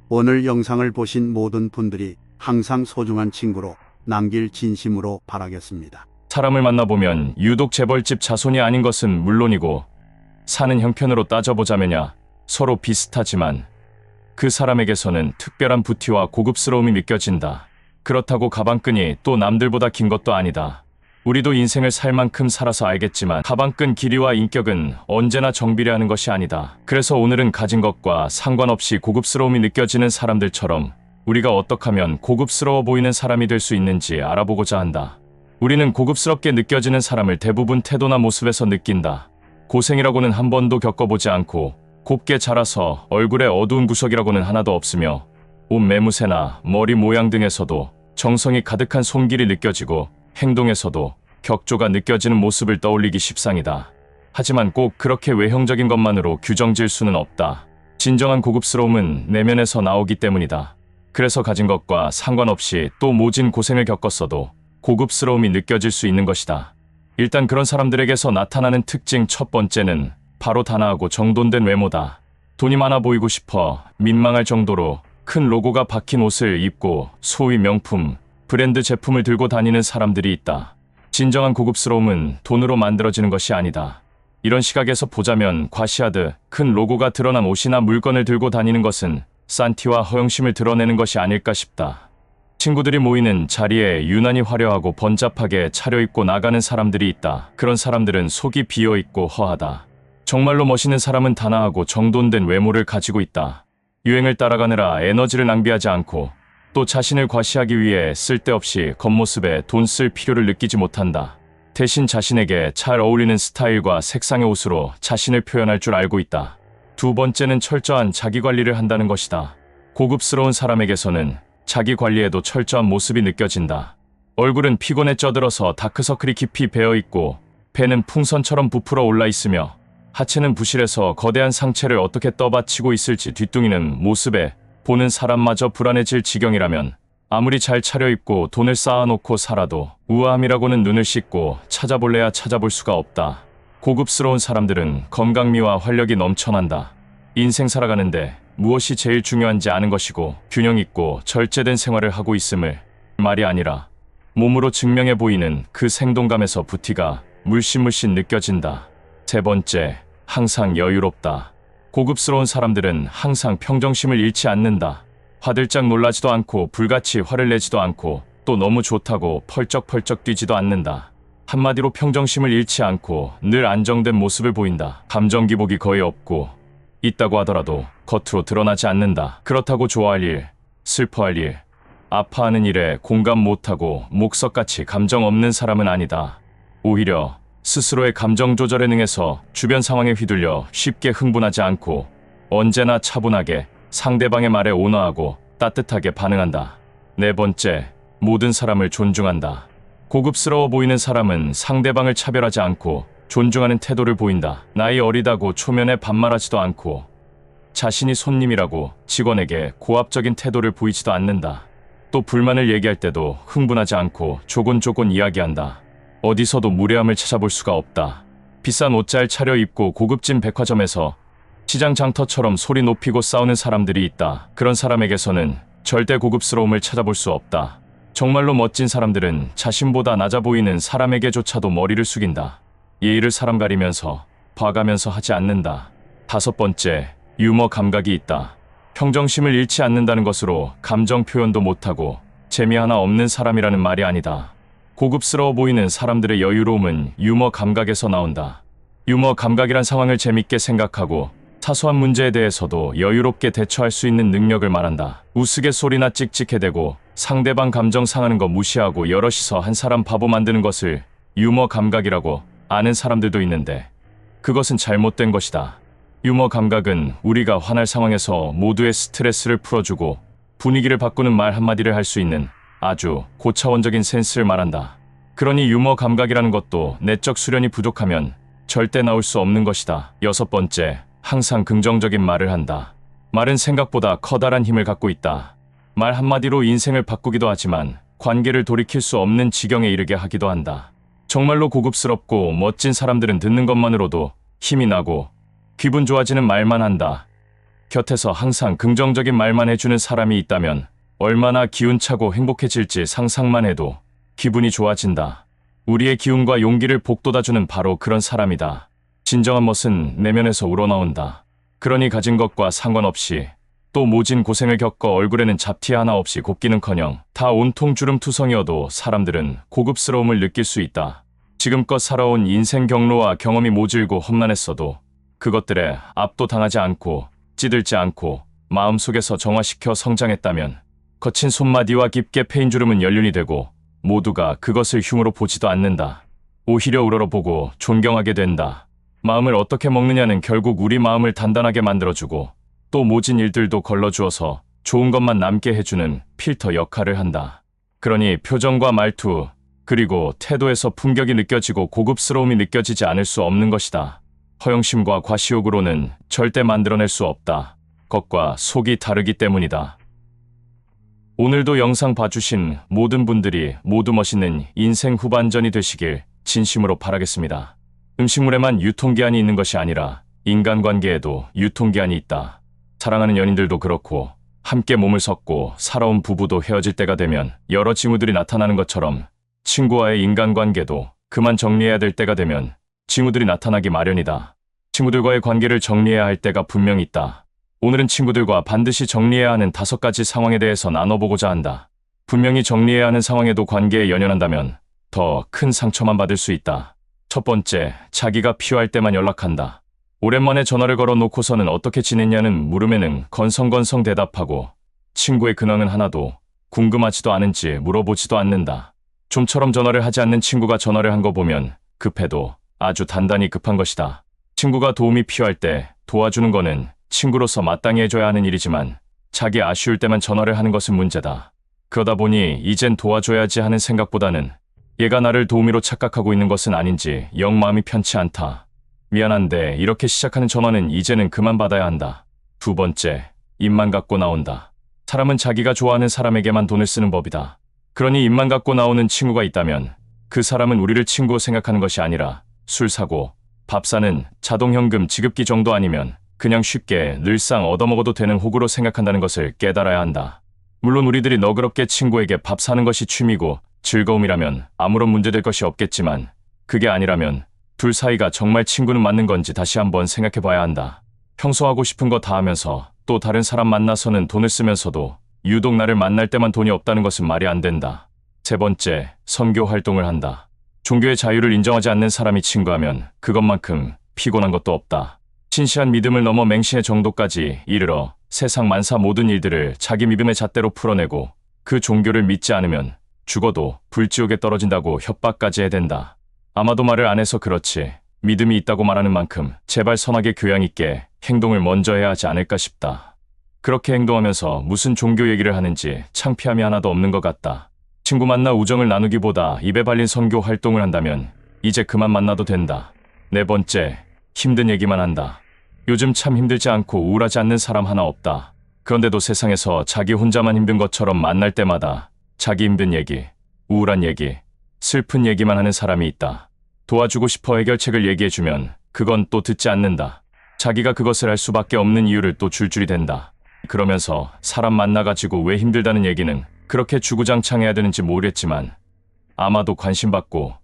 오늘 영상을 보신 모든 분들이 항상 소중한 친구로 남길 진심으로 바라겠습니다. 사람을 만나보면 유독 재벌집 자손이 아닌 것은 물론이고 사는 형편으로 따져보자면야 서로 비슷하지만 그 사람에게서는 특별한 부티와 고급스러움이 느껴진다. 그렇다고 가방끈이 또 남들보다 긴 것도 아니다. 우리도 인생을 살 만큼 살아서 알겠지만 가방끈 길이와 인격은 언제나 정비례하는 것이 아니다. 그래서 오늘은 가진 것과 상관없이 고급스러움이 느껴지는 사람들처럼 우리가 어떻게 하면 고급스러워 보이는 사람이 될 수 있는지 알아보고자 한다. 우리는 고급스럽게 느껴지는 사람을 대부분 태도나 모습에서 느낀다. 고생이라고는 한 번도 겪어보지 않고 곱게 자라서 얼굴에 어두운 구석이라고는 하나도 없으며 옷 매무새나 머리 모양 등에서도 정성이 가득한 손길이 느껴지고 행동에서도 격조가 느껴지는 모습을 떠올리기 십상이다. 하지만 꼭 그렇게 외형적인 것만으로 규정질 수는 없다. 진정한 고급스러움은 내면에서 나오기 때문이다. 그래서 가진 것과 상관없이 또 모진 고생을 겪었어도 고급스러움이 느껴질 수 있는 것이다. 일단 그런 사람들에게서 나타나는 특징 첫 번째는 바로 단아하고 정돈된 외모다. 돈이 많아 보이고 싶어 민망할 정도로 큰 로고가 박힌 옷을 입고 소위 명품, 브랜드 제품을 들고 다니는 사람들이 있다. 진정한 고급스러움은 돈으로 만들어지는 것이 아니다. 이런 시각에서 보자면 과시하듯 큰 로고가 드러난 옷이나 물건을 들고 다니는 것은 산티와 허영심을 드러내는 것이 아닐까 싶다. 친구들이 모이는 자리에 유난히 화려하고 번잡하게 차려입고 나가는 사람들이 있다. 그런 사람들은 속이 비어있고 허하다. 정말로 멋있는 사람은 단아하고 정돈된 외모를 가지고 있다. 유행을 따라가느라 에너지를 낭비하지 않고 또 자신을 과시하기 위해 쓸데없이 겉모습에 돈 쓸 필요를 느끼지 못한다. 대신 자신에게 잘 어울리는 스타일과 색상의 옷으로 자신을 표현할 줄 알고 있다. 두 번째는 철저한 자기관리를 한다는 것이다. 고급스러운 사람에게서는 자기 관리에도 철저한 모습이 느껴진다. 얼굴은 피곤에 쪄들어서 다크서클이 깊이 배어있고 배는 풍선처럼 부풀어 올라있으며 하체는 부실해서 거대한 상체를 어떻게 떠받치고 있을지 뒤뚱이는 모습에 보는 사람마저 불안해질 지경이라면 아무리 잘 차려입고 돈을 쌓아놓고 살아도 우아함이라고는 눈을 씻고 찾아볼래야 찾아볼 수가 없다. 고급스러운 사람들은 건강미와 활력이 넘쳐난다. 인생 살아가는데 무엇이 제일 중요한지 아는 것이고 균형 있고 절제된 생활을 하고 있음을 말이 아니라 몸으로 증명해 보이는 그 생동감에서 부티가 물씬물씬 느껴진다. 세 번째, 항상 여유롭다. 고급스러운 사람들은 항상 평정심을 잃지 않는다. 화들짝 놀라지도 않고 불같이 화를 내지도 않고 또 너무 좋다고 펄쩍펄쩍 뛰지도 않는다. 한마디로 평정심을 잃지 않고 늘 안정된 모습을 보인다. 감정 기복이 거의 없고 있다고 하더라도 겉으로 드러나지 않는다. 그렇다고 좋아할 일, 슬퍼할 일, 아파하는 일에 공감 못하고 목석같이 감정 없는 사람은 아니다. 오히려 스스로의 감정 조절에 능해서 주변 상황에 휘둘려 쉽게 흥분하지 않고 언제나 차분하게 상대방의 말에 온화하고 따뜻하게 반응한다. 네 번째, 모든 사람을 존중한다. 고급스러워 보이는 사람은 상대방을 차별하지 않고 존중하는 태도를 보인다. 나이 어리다고 초면에 반말하지도 않고 자신이 손님이라고 직원에게 고압적인 태도를 보이지도 않는다. 또 불만을 얘기할 때도 흥분하지 않고 조곤조곤 이야기한다. 어디서도 무례함을 찾아볼 수가 없다. 비싼 옷 잘 차려입고 고급진 백화점에서 시장 장터처럼 소리 높이고 싸우는 사람들이 있다. 그런 사람에게서는 절대 고급스러움을 찾아볼 수 없다. 정말로 멋진 사람들은 자신보다 낮아 보이는 사람에게조차도 머리를 숙인다. 예의를 사람 가리면서 봐가면서 하지 않는다. 5번째, 유머 감각이 있다. 평정심을 잃지 않는다는 것으로 감정 표현도 못하고 재미 하나 없는 사람이라는 말이 아니다. 고급스러워 보이는 사람들의 여유로움은 유머 감각에서 나온다. 유머 감각이란 상황을 재밌게 생각하고 사소한 문제에 대해서도 여유롭게 대처할 수 있는 능력을 말한다. 우스갯소리나 찍찍해대고 상대방 감정 상하는 거 무시하고 여럿이서 한 사람 바보 만드는 것을 유머 감각이라고 아는 사람들도 있는데 그것은 잘못된 것이다. 유머 감각은 우리가 화날 상황에서 모두의 스트레스를 풀어주고 분위기를 바꾸는 말 한마디를 할 수 있는 아주 고차원적인 센스를 말한다. 그러니 유머 감각이라는 것도 내적 수련이 부족하면 절대 나올 수 없는 것이다. 6번째, 항상 긍정적인 말을 한다. 말은 생각보다 커다란 힘을 갖고 있다. 말 한마디로 인생을 바꾸기도 하지만 관계를 돌이킬 수 없는 지경에 이르게 하기도 한다. 정말로 고급스럽고 멋진 사람들은 듣는 것만으로도 힘이 나고 기분 좋아지는 말만 한다. 곁에서 항상 긍정적인 말만 해주는 사람이 있다면 얼마나 기운차고 행복해질지 상상만 해도 기분이 좋아진다. 우리의 기운과 용기를 북돋아주는 바로 그런 사람이다. 진정한 멋은 내면에서 우러나온다. 그러니 가진 것과 상관없이 또 모진 고생을 겪어 얼굴에는 잡티 하나 없이 곱기는커녕 다 온통 주름투성이어도 사람들은 고급스러움을 느낄 수 있다. 지금껏 살아온 인생 경로와 경험이 모질고 험난했어도 그것들에 압도당하지 않고 찌들지 않고 마음속에서 정화시켜 성장했다면 거친 손마디와 깊게 패인 주름은 연륜이 되고 모두가 그것을 흉으로 보지도 않는다. 오히려 우러러보고 존경하게 된다. 마음을 어떻게 먹느냐는 결국 우리 마음을 단단하게 만들어주고 또 모진 일들도 걸러주어서 좋은 것만 남게 해주는 필터 역할을 한다. 그러니 표정과 말투 그리고 태도에서 품격이 느껴지고 고급스러움이 느껴지지 않을 수 없는 것이다. 허영심과 과시욕으로는 절대 만들어낼 수 없다. 겉과 속이 다르기 때문이다. 오늘도 영상 봐주신 모든 분들이 모두 멋있는 인생 후반전이 되시길 진심으로 바라겠습니다. 음식물에만 유통기한이 있는 것이 아니라 인간관계에도 유통기한이 있다. 사랑하는 연인들도 그렇고 함께 몸을 섞고 살아온 부부도 헤어질 때가 되면 여러 징후들이 나타나는 것처럼 친구와의 인간관계도 그만 정리해야 될 때가 되면 징후들이 나타나기 마련이다. 친구들과의 관계를 정리해야 할 때가 분명히 있다. 오늘은 친구들과 반드시 정리해야 하는 5가지 상황에 대해서 나눠보고자 한다. 분명히 정리해야 하는 상황에도 관계에 연연한다면 더 큰 상처만 받을 수 있다. 첫 번째, 자기가 필요할 때만 연락한다. 오랜만에 전화를 걸어놓고서는 어떻게 지냈냐는 물음에는 건성건성 대답하고 친구의 근황은 하나도 궁금하지도 않은지 물어보지도 않는다. 좀처럼 전화를 하지 않는 친구가 전화를 한 거 보면 급해도 아주 단단히 급한 것이다. 친구가 도움이 필요할 때 도와주는 거는 친구로서 마땅히 해줘야 하는 일이지만 자기 아쉬울 때만 전화를 하는 것은 문제다. 그러다 보니 이젠 도와줘야지 하는 생각보다는 얘가 나를 도우미로 착각하고 있는 것은 아닌지 영 마음이 편치 않다. 미안한데 이렇게 시작하는 전화는 이제는 그만 받아야 한다. 2번째, 입만 갖고 나온다. 사람은 자기가 좋아하는 사람에게만 돈을 쓰는 법이다. 그러니 입만 갖고 나오는 친구가 있다면 그 사람은 우리를 친구로 생각하는 것이 아니라 술 사고 밥 사는 자동현금 지급기 정도 아니면 그냥 쉽게 늘상 얻어먹어도 되는 호구로 생각한다는 것을 깨달아야 한다. 물론 우리들이 너그럽게 친구에게 밥 사는 것이 취미고 즐거움이라면 아무런 문제될 것이 없겠지만 그게 아니라면 둘 사이가 정말 친구는 맞는 건지 다시 한번 생각해봐야 한다. 평소 하고 싶은 거 다 하면서 또 다른 사람 만나서는 돈을 쓰면서도 유독 나를 만날 때만 돈이 없다는 것은 말이 안 된다. 3번째, 선교 활동을 한다. 종교의 자유를 인정하지 않는 사람이 친구하면 그것만큼 피곤한 것도 없다. 신시한 믿음을 넘어 맹신의 정도까지 이르러 세상 만사 모든 일들을 자기 믿음의 잣대로 풀어내고 그 종교를 믿지 않으면 죽어도 불지옥에 떨어진다고 협박까지 해댄다. 아마도 말을 안 해서 그렇지 믿음이 있다고 말하는 만큼 제발 선하게 교양 있게 행동을 먼저 해야 하지 않을까 싶다. 그렇게 행동하면서 무슨 종교 얘기를 하는지 창피함이 하나도 없는 것 같다. 친구 만나 우정을 나누기보다 입에 발린 선교 활동을 한다면 이제 그만 만나도 된다. 4번째, 힘든 얘기만 한다. 요즘 참 힘들지 않고 우울하지 않는 사람 하나 없다. 그런데도 세상에서 자기 혼자만 힘든 것처럼 만날 때마다 자기 힘든 얘기, 우울한 얘기, 슬픈 얘기만 하는 사람이 있다. 도와주고 싶어 해결책을 얘기해주면 그건 또 듣지 않는다. 자기가 그것을 할 수밖에 없는 이유를 또 줄줄이 댄다. 그러면서 사람 만나가지고 왜 힘들다는 얘기는 그렇게 주구장창해야 되는지 모르겠지만 아마도 관심받고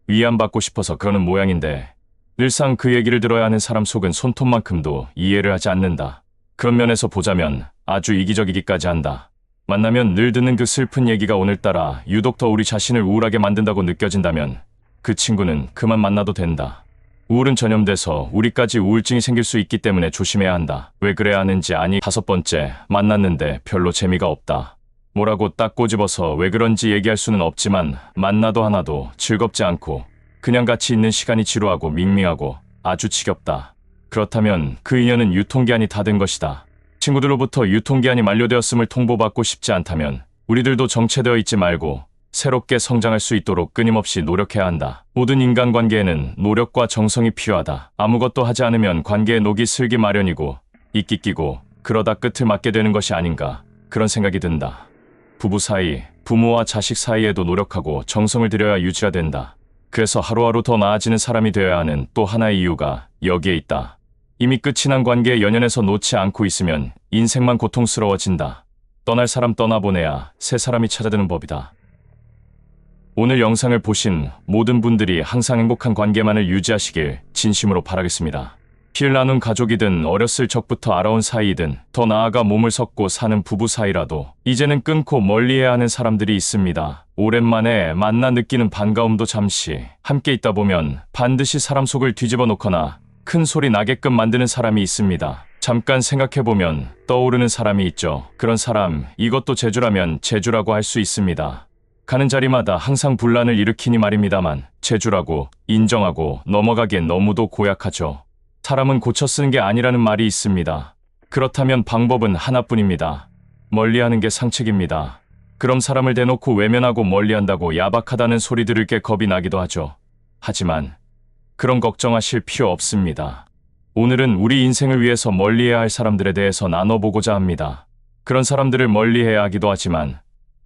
위안받고 싶어서 그러는 모양인데 늘상 그 얘기를 들어야 하는 사람 속은 손톱만큼도 이해를 하지 않는다. 그런 면에서 보자면 아주 이기적이기까지 한다. 만나면 늘 듣는 그 슬픈 얘기가 오늘따라 유독 더 우리 자신을 우울하게 만든다고 느껴진다면 그 친구는 그만 만나도 된다. 우울은 전염돼서 우리까지 우울증이 생길 수 있기 때문에 조심해야 한다. 왜 그래야 하는지 아니. 5번째, 만났는데 별로 재미가 없다. 뭐라고 딱 꼬집어서 왜 그런지 얘기할 수는 없지만 만나도 하나도 즐겁지 않고 그냥 같이 있는 시간이 지루하고 밍밍하고 아주 지겹다. 그렇다면 그 인연은 유통기한이 다 된 것이다. 친구들로부터 유통기한이 만료되었음을 통보받고 싶지 않다면 우리들도 정체되어 있지 말고 새롭게 성장할 수 있도록 끊임없이 노력해야 한다. 모든 인간관계에는 노력과 정성이 필요하다. 아무것도 하지 않으면 관계의 녹이 슬기 마련이고 이끼 끼고 그러다 끝을 맞게 되는 것이 아닌가 그런 생각이 든다. 부부 사이, 부모와 자식 사이에도 노력하고 정성을 들여야 유지가 된다. 그래서 하루하루 더 나아지는 사람이 되어야 하는 또 하나의 이유가 여기에 있다. 이미 끝이 난 관계에 연연해서 놓지 않고 있으면 인생만 고통스러워진다. 떠날 사람 떠나보내야 새 사람이 찾아드는 법이다. 오늘 영상을 보신 모든 분들이 항상 행복한 관계만을 유지하시길 진심으로 바라겠습니다. 피를 나눈 가족이든 어렸을 적부터 알아온 사이이든 더 나아가 몸을 섞고 사는 부부 사이라도 이제는 끊고 멀리해야 하는 사람들이 있습니다. 오랜만에 만나 느끼는 반가움도 잠시 함께 있다 보면 반드시 사람 속을 뒤집어 놓거나 큰 소리 나게끔 만드는 사람이 있습니다. 잠깐 생각해보면 떠오르는 사람이 있죠. 그런 사람, 이것도 재주라면 재주라고 할 수 있습니다. 가는 자리마다 항상 분란을 일으키니 말입니다만 재주라고 인정하고 넘어가기엔 너무도 고약하죠. 사람은 고쳐 쓰는 게 아니라는 말이 있습니다. 그렇다면 방법은 하나뿐입니다. 멀리하는 게 상책입니다. 그럼 사람을 대놓고 외면하고 멀리한다고 야박하다는 소리 들을 게 겁이 나기도 하죠. 하지만 그런 걱정하실 필요 없습니다. 오늘은 우리 인생을 위해서 멀리해야 할 사람들에 대해서 나눠보고자 합니다. 그런 사람들을 멀리해야 하기도 하지만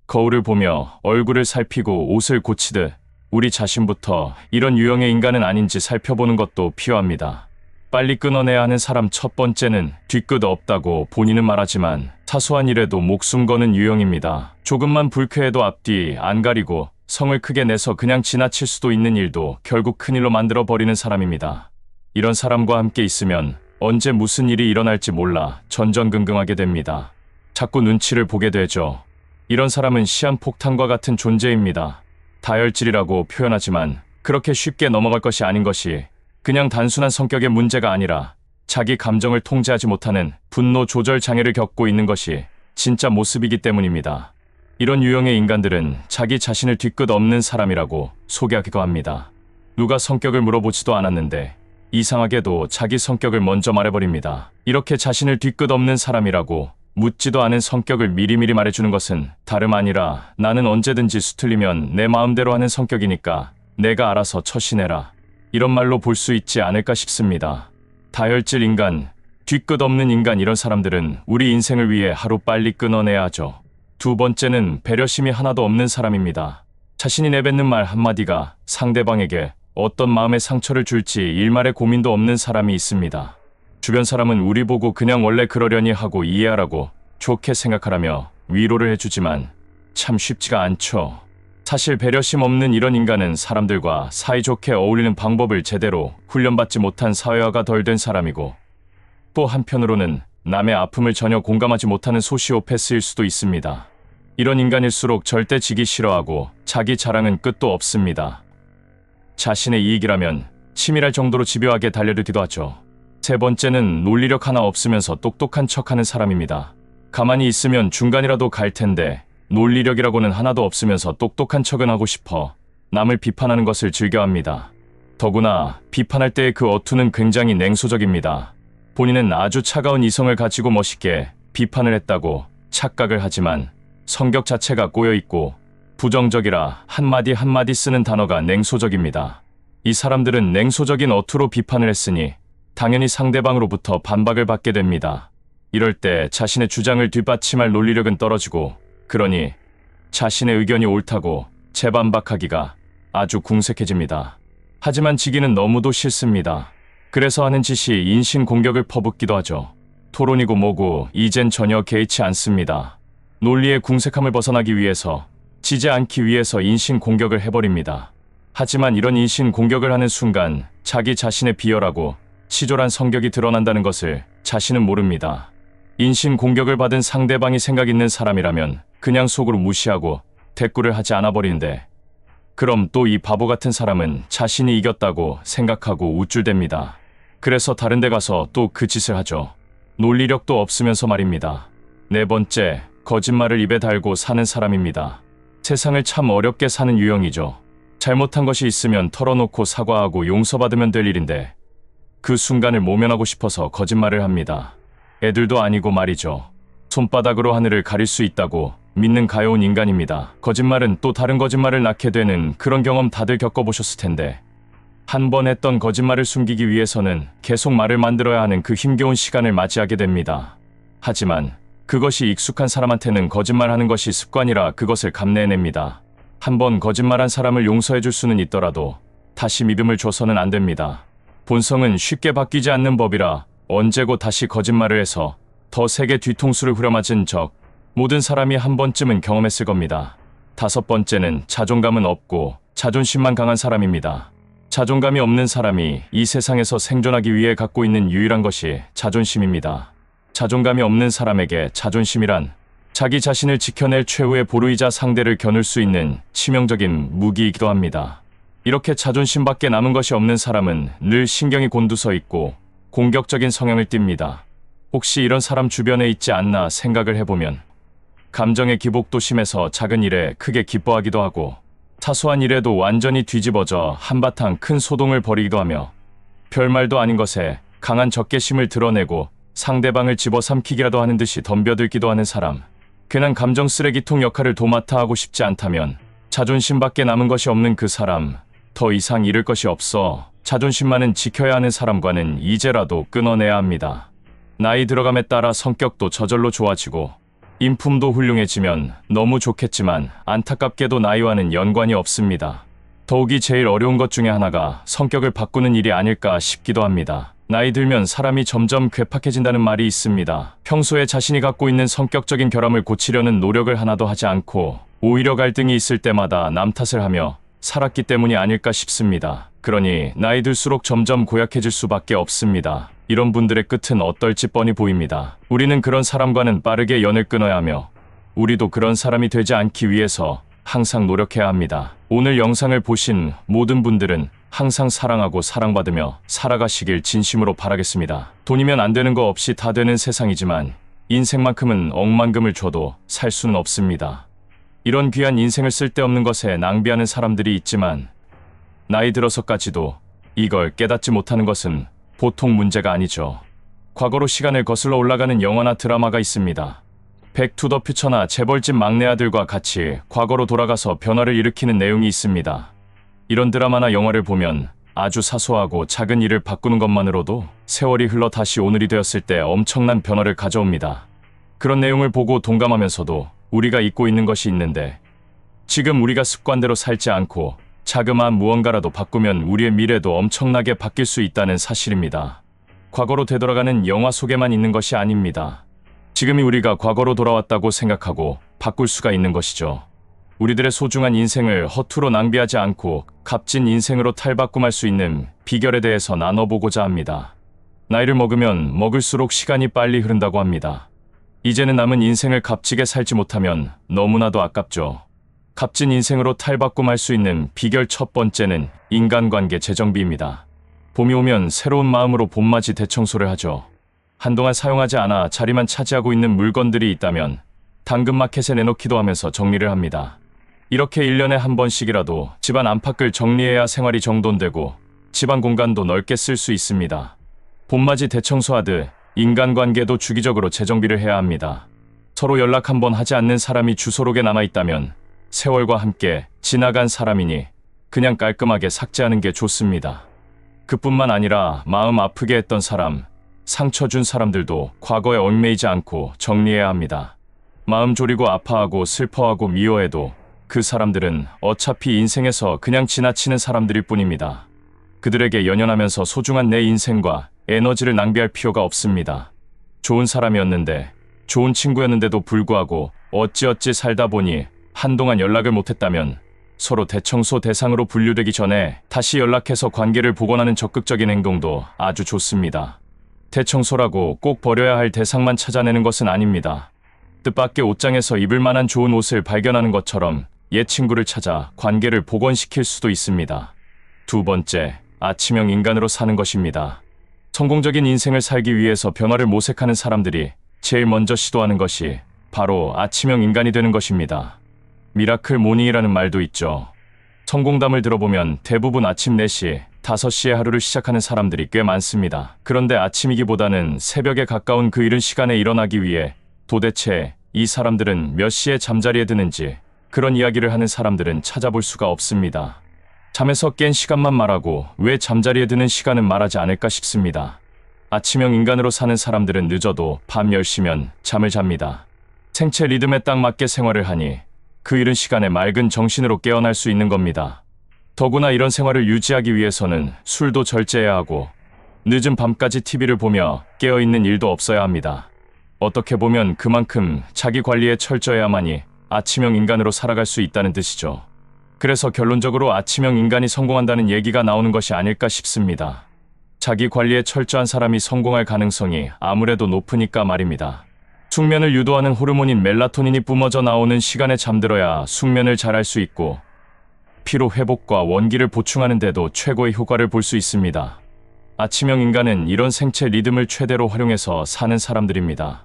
거울을 보며 얼굴을 살피고 옷을 고치듯 우리 자신부터 이런 유형의 인간은 아닌지 살펴보는 것도 필요합니다. 빨리 끊어내야 하는 사람 첫 번째는 뒤끝 없다고 본인은 말하지만 사소한 일에도 목숨 거는 유형입니다. 조금만 불쾌해도 앞뒤 안 가리고 성을 크게 내서 그냥 지나칠 수도 있는 일도 결국 큰일로 만들어버리는 사람입니다. 이런 사람과 함께 있으면 언제 무슨 일이 일어날지 몰라 전전긍긍하게 됩니다. 자꾸 눈치를 보게 되죠. 이런 사람은 시한폭탄과 같은 존재입니다. 다혈질이라고 표현하지만 그렇게 쉽게 넘어갈 것이 아닌 것이 그냥 단순한 성격의 문제가 아니라 자기 감정을 통제하지 못하는 분노 조절 장애를 겪고 있는 것이 진짜 모습이기 때문입니다. 이런 유형의 인간들은 자기 자신을 뒤끝 없는 사람이라고 소개하기도 합니다. 누가 성격을 물어보지도 않았는데 이상하게도 자기 성격을 먼저 말해버립니다. 이렇게 자신을 뒤끝 없는 사람이라고 묻지도 않은 성격을 미리미리 말해주는 것은 다름 아니라 나는 언제든지 수틀리면 내 마음대로 하는 성격이니까 내가 알아서 처신해라. 이런 말로 볼 수 있지 않을까 싶습니다. 다혈질 인간, 뒤끝 없는 인간 이런 사람들은 우리 인생을 위해 하루 빨리 끊어내야 하죠. 두 번째는 배려심이 하나도 없는 사람입니다. 자신이 내뱉는 말 한마디가 상대방에게 어떤 마음의 상처를 줄지 일말의 고민도 없는 사람이 있습니다. 주변 사람은 우리 보고 그냥 원래 그러려니 하고 이해하라고 좋게 생각하라며 위로를 해주지만 참 쉽지가 않죠. 사실 배려심 없는 이런 인간은 사람들과 사이좋게 어울리는 방법을 제대로 훈련받지 못한 사회화가 덜 된 사람이고 또 한편으로는 남의 아픔을 전혀 공감하지 못하는 소시오패스일 수도 있습니다. 이런 인간일수록 절대 지기 싫어하고 자기 자랑은 끝도 없습니다. 자신의 이익이라면 치밀할 정도로 집요하게 달려들기도 하죠. 세 번째는 논리력 하나 없으면서 똑똑한 척하는 사람입니다. 가만히 있으면 중간이라도 갈 텐데 논리력이라고는 하나도 없으면서 똑똑한 척은 하고 싶어 남을 비판하는 것을 즐겨합니다. 더구나 비판할 때의 그 어투는 굉장히 냉소적입니다. 본인은 아주 차가운 이성을 가지고 멋있게 비판을 했다고 착각을 하지만 성격 자체가 꼬여있고 부정적이라 한마디 한마디 쓰는 단어가 냉소적입니다. 이 사람들은 냉소적인 어투로 비판을 했으니 당연히 상대방으로부터 반박을 받게 됩니다. 이럴 때 자신의 주장을 뒷받침할 논리력은 떨어지고 그러니 자신의 의견이 옳다고 재반박하기가 아주 궁색해집니다. 하지만 지기는 너무도 싫습니다. 그래서 하는 짓이 인신공격을 퍼붓기도 하죠. 토론이고 뭐고 이젠 전혀 개의치 않습니다. 논리의 궁색함을 벗어나기 위해서, 지지 않기 위해서 인신 공격을 해버립니다. 하지만 이런 인신 공격을 하는 순간 자기 자신의 비열하고 치졸한 성격이 드러난다는 것을 자신은 모릅니다. 인신 공격을 받은 상대방이 생각 있는 사람이라면 그냥 속으로 무시하고 대꾸를 하지 않아 버리는데, 그럼 또 이 바보 같은 사람은 자신이 이겼다고 생각하고 우쭐댑니다. 그래서 다른 데 가서 또 그 짓을 하죠. 논리력도 없으면서 말입니다. 네 번째, 거짓말을 입에 달고 사는 사람입니다. 세상을 참 어렵게 사는 유형이죠. 잘못한 것이 있으면 털어놓고 사과하고 용서받으면 될 일인데 그 순간을 모면하고 싶어서 거짓말을 합니다. 애들도 아니고 말이죠. 손바닥으로 하늘을 가릴 수 있다고 믿는 가여운 인간입니다. 거짓말은 또 다른 거짓말을 낳게 되는 그런 경험 다들 겪어보셨을 텐데, 한 번 했던 거짓말을 숨기기 위해서는 계속 말을 만들어야 하는 그 힘겨운 시간을 맞이하게 됩니다. 하지만 그것이 익숙한 사람한테는 거짓말하는 것이 습관이라 그것을 감내해냅니다. 한 번 거짓말한 사람을 용서해줄 수는 있더라도 다시 믿음을 줘서는 안 됩니다. 본성은 쉽게 바뀌지 않는 법이라 언제고 다시 거짓말을 해서 더 세게 뒤통수를 후려맞은 적, 모든 사람이 한 번쯤은 경험했을 겁니다. 다섯 번째는 자존감은 없고 자존심만 강한 사람입니다. 자존감이 없는 사람이 이 세상에서 생존하기 위해 갖고 있는 유일한 것이 자존심입니다. 자존감이 없는 사람에게 자존심이란 자기 자신을 지켜낼 최후의 보루이자 상대를 겨눌 수 있는 치명적인 무기이기도 합니다. 이렇게 자존심밖에 남은 것이 없는 사람은 늘 신경이 곤두서 있고 공격적인 성향을 띱니다. 혹시 이런 사람 주변에 있지 않나 생각을 해보면, 감정의 기복도 심해서 작은 일에 크게 기뻐하기도 하고 사소한 일에도 완전히 뒤집어져 한바탕 큰 소동을 벌이기도 하며, 별말도 아닌 것에 강한 적개심을 드러내고 상대방을 집어삼키기라도 하는 듯이 덤벼들기도 하는 사람. 괜한 감정 쓰레기통 역할을 도맡아 하고 싶지 않다면 자존심밖에 남은 것이 없는 그 사람, 더 이상 잃을 것이 없어 자존심만은 지켜야 하는 사람과는 이제라도 끊어내야 합니다. 나이 들어감에 따라 성격도 저절로 좋아지고 인품도 훌륭해지면 너무 좋겠지만 안타깝게도 나이와는 연관이 없습니다. 더욱이 제일 어려운 것 중에 하나가 성격을 바꾸는 일이 아닐까 싶기도 합니다. 나이 들면 사람이 점점 괴팍해진다는 말이 있습니다. 평소에 자신이 갖고 있는 성격적인 결함을 고치려는 노력을 하나도 하지 않고 오히려 갈등이 있을 때마다 남 탓을 하며 살았기 때문이 아닐까 싶습니다. 그러니 나이 들수록 점점 고약해질 수밖에 없습니다. 이런 분들의 끝은 어떨지 뻔히 보입니다. 우리는 그런 사람과는 빠르게 연을 끊어야 하며 우리도 그런 사람이 되지 않기 위해서 항상 노력해야 합니다. 오늘 영상을 보신 모든 분들은 항상 사랑하고 사랑받으며 살아가시길 진심으로 바라겠습니다. 돈이면 안 되는 거 없이 다 되는 세상이지만 인생만큼은 억만금을 줘도 살 수는 없습니다. 이런 귀한 인생을 쓸데없는 것에 낭비하는 사람들이 있지만 나이 들어서까지도 이걸 깨닫지 못하는 것은 보통 문제가 아니죠. 과거로 시간을 거슬러 올라가는 영화나 드라마가 있습니다. 백투더퓨처나 재벌집 막내 아들과 같이 과거로 돌아가서 변화를 일으키는 내용이 있습니다. 이런 드라마나 영화를 보면 아주 사소하고 작은 일을 바꾸는 것만으로도 세월이 흘러 다시 오늘이 되었을 때 엄청난 변화를 가져옵니다. 그런 내용을 보고 동감하면서도 우리가 잊고 있는 것이 있는데, 지금 우리가 습관대로 살지 않고 자그마한 무언가라도 바꾸면 우리의 미래도 엄청나게 바뀔 수 있다는 사실입니다. 과거로 되돌아가는 영화 속에만 있는 것이 아닙니다. 지금이 우리가 과거로 돌아왔다고 생각하고 바꿀 수가 있는 것이죠. 우리들의 소중한 인생을 허투루 낭비하지 않고 값진 인생으로 탈바꿈할 수 있는 비결에 대해서 나눠보고자 합니다. 나이를 먹으면 먹을수록 시간이 빨리 흐른다고 합니다. 이제는 남은 인생을 값지게 살지 못하면 너무나도 아깝죠. 값진 인생으로 탈바꿈할 수 있는 비결 첫 번째는 인간관계 재정비입니다. 봄이 오면 새로운 마음으로 봄맞이 대청소를 하죠. 한동안 사용하지 않아 자리만 차지하고 있는 물건들이 있다면 당근마켓에 내놓기도 하면서 정리를 합니다. 이렇게 1년에 한 번씩이라도 집안 안팎을 정리해야 생활이 정돈되고 집안 공간도 넓게 쓸 수 있습니다. 봄맞이 대청소하듯 인간관계도 주기적으로 재정비를 해야 합니다. 서로 연락 한 번 하지 않는 사람이 주소록에 남아있다면 세월과 함께 지나간 사람이니 그냥 깔끔하게 삭제하는 게 좋습니다. 그뿐만 아니라 마음 아프게 했던 사람, 상처 준 사람들도 과거에 얽매이지 않고 정리해야 합니다. 마음 졸이고 아파하고 슬퍼하고 미워해도 그 사람들은 어차피 인생에서 그냥 지나치는 사람들일 뿐입니다. 그들에게 연연하면서 소중한 내 인생과 에너지를 낭비할 필요가 없습니다. 좋은 사람이었는데, 좋은 친구였는데도 불구하고 어찌어찌 살다 보니 한동안 연락을 못했다면 서로 대청소 대상으로 분류되기 전에 다시 연락해서 관계를 복원하는 적극적인 행동도 아주 좋습니다. 대청소라고 꼭 버려야 할 대상만 찾아내는 것은 아닙니다. 뜻밖의 옷장에서 입을 만한 좋은 옷을 발견하는 것처럼 옛 친구를 찾아 관계를 복원시킬 수도 있습니다. 두 번째, 아침형 인간으로 사는 것입니다. 성공적인 인생을 살기 위해서 변화를 모색하는 사람들이 제일 먼저 시도하는 것이 바로 아침형 인간이 되는 것입니다. 미라클 모닝이라는 말도 있죠. 성공담을 들어보면 대부분 아침 4시, 5시에 하루를 시작하는 사람들이 꽤 많습니다. 그런데 아침이기보다는 새벽에 가까운 그 이른 시간에 일어나기 위해 도대체 이 사람들은 몇 시에 잠자리에 드는지 그런 이야기를 하는 사람들은 찾아볼 수가 없습니다. 잠에서 깬 시간만 말하고 왜 잠자리에 드는 시간은 말하지 않을까 싶습니다. 아침형 인간으로 사는 사람들은 늦어도 밤 10시면 잠을 잡니다. 생체 리듬에 딱 맞게 생활을 하니 그 이른 시간에 맑은 정신으로 깨어날 수 있는 겁니다. 더구나 이런 생활을 유지하기 위해서는 술도 절제해야 하고 늦은 밤까지 TV를 보며 깨어있는 일도 없어야 합니다. 어떻게 보면 그만큼 자기 관리에 철저해야만이 아침형 인간으로 살아갈 수 있다는 뜻이죠. 그래서 결론적으로 아침형 인간이 성공한다는 얘기가 나오는 것이 아닐까 싶습니다. 자기 관리에 철저한 사람이 성공할 가능성이 아무래도 높으니까 말입니다. 숙면을 유도하는 호르몬인 멜라토닌이 뿜어져 나오는 시간에 잠들어야 숙면을 잘할 수 있고 피로 회복과 원기를 보충하는 데도 최고의 효과를 볼 수 있습니다. 아침형 인간은 이런 생체 리듬을 최대로 활용해서 사는 사람들입니다.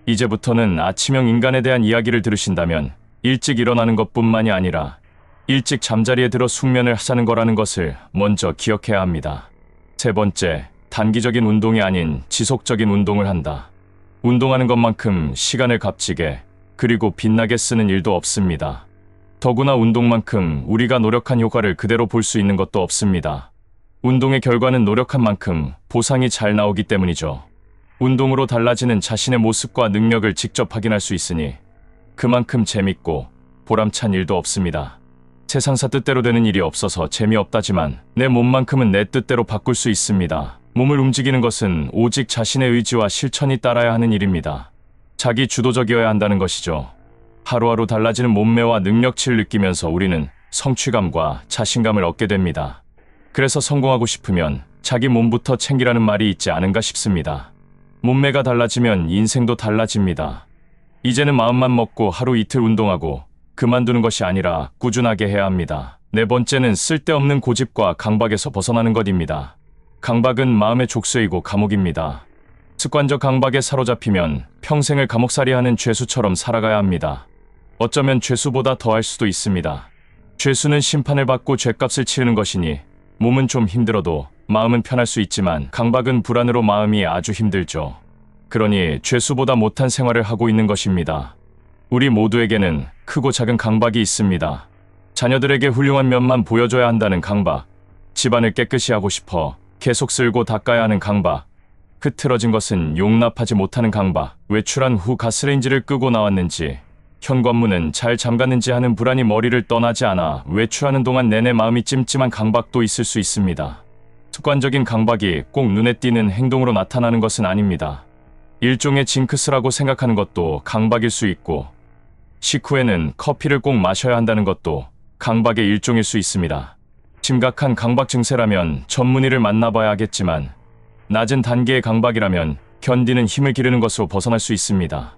이제부터는 아침형 인간에 대한 이야기를 들으신다면 일찍 일어나는 것뿐만이 아니라 일찍 잠자리에 들어 숙면을 하자는 거라는 것을 먼저 기억해야 합니다. 세 번째, 단기적인 운동이 아닌 지속적인 운동을 한다. 운동하는 것만큼 시간을 값지게 그리고 빛나게 쓰는 일도 없습니다. 더구나 운동만큼 우리가 노력한 효과를 그대로 볼 수 있는 것도 없습니다. 운동의 결과는 노력한 만큼 보상이 잘 나오기 때문이죠. 운동으로 달라지는 자신의 모습과 능력을 직접 확인할 수 있으니 그만큼 재밌고 보람찬 일도 없습니다. 세상사 뜻대로 되는 일이 없어서 재미없다지만 내 몸만큼은 내 뜻대로 바꿀 수 있습니다. 몸을 움직이는 것은 오직 자신의 의지와 실천이 따라야 하는 일입니다. 자기 주도적이어야 한다는 것이죠. 하루하루 달라지는 몸매와 능력치를 느끼면서 우리는 성취감과 자신감을 얻게 됩니다. 그래서 성공하고 싶으면 자기 몸부터 챙기라는 말이 있지 않은가 싶습니다. 몸매가 달라지면 인생도 달라집니다. 이제는 마음만 먹고 하루 이틀 운동하고 그만두는 것이 아니라 꾸준하게 해야 합니다. 네 번째는 쓸데없는 고집과 강박에서 벗어나는 것입니다. 강박은 마음의 족쇄이고 감옥입니다. 습관적 강박에 사로잡히면 평생을 감옥살이하는 죄수처럼 살아가야 합니다. 어쩌면 죄수보다 더할 수도 있습니다. 죄수는 심판을 받고 죄값을 치르는 것이니 몸은 좀 힘들어도 마음은 편할 수 있지만 강박은 불안으로 마음이 아주 힘들죠. 그러니 죄수보다 못한 생활을 하고 있는 것입니다. 우리 모두에게는 크고 작은 강박이 있습니다. 자녀들에게 훌륭한 면만 보여줘야 한다는 강박, 집안을 깨끗이 하고 싶어 계속 쓸고 닦아야 하는 강박, 흐트러진 것은 용납하지 못하는 강박, 외출한 후 가스레인지를 끄고 나왔는지, 현관문은 잘 잠갔는지 하는 불안이 머리를 떠나지 않아 외출하는 동안 내내 마음이 찜찜한 강박도 있을 수 있습니다. 습관적인 강박이 꼭 눈에 띄는 행동으로 나타나는 것은 아닙니다. 일종의 징크스라고 생각하는 것도 강박일 수 있고, 식후에는 커피를 꼭 마셔야 한다는 것도 강박의 일종일 수 있습니다. 심각한 강박 증세라면 전문의를 만나봐야 하겠지만 낮은 단계의 강박이라면 견디는 힘을 기르는 것으로 벗어날 수 있습니다.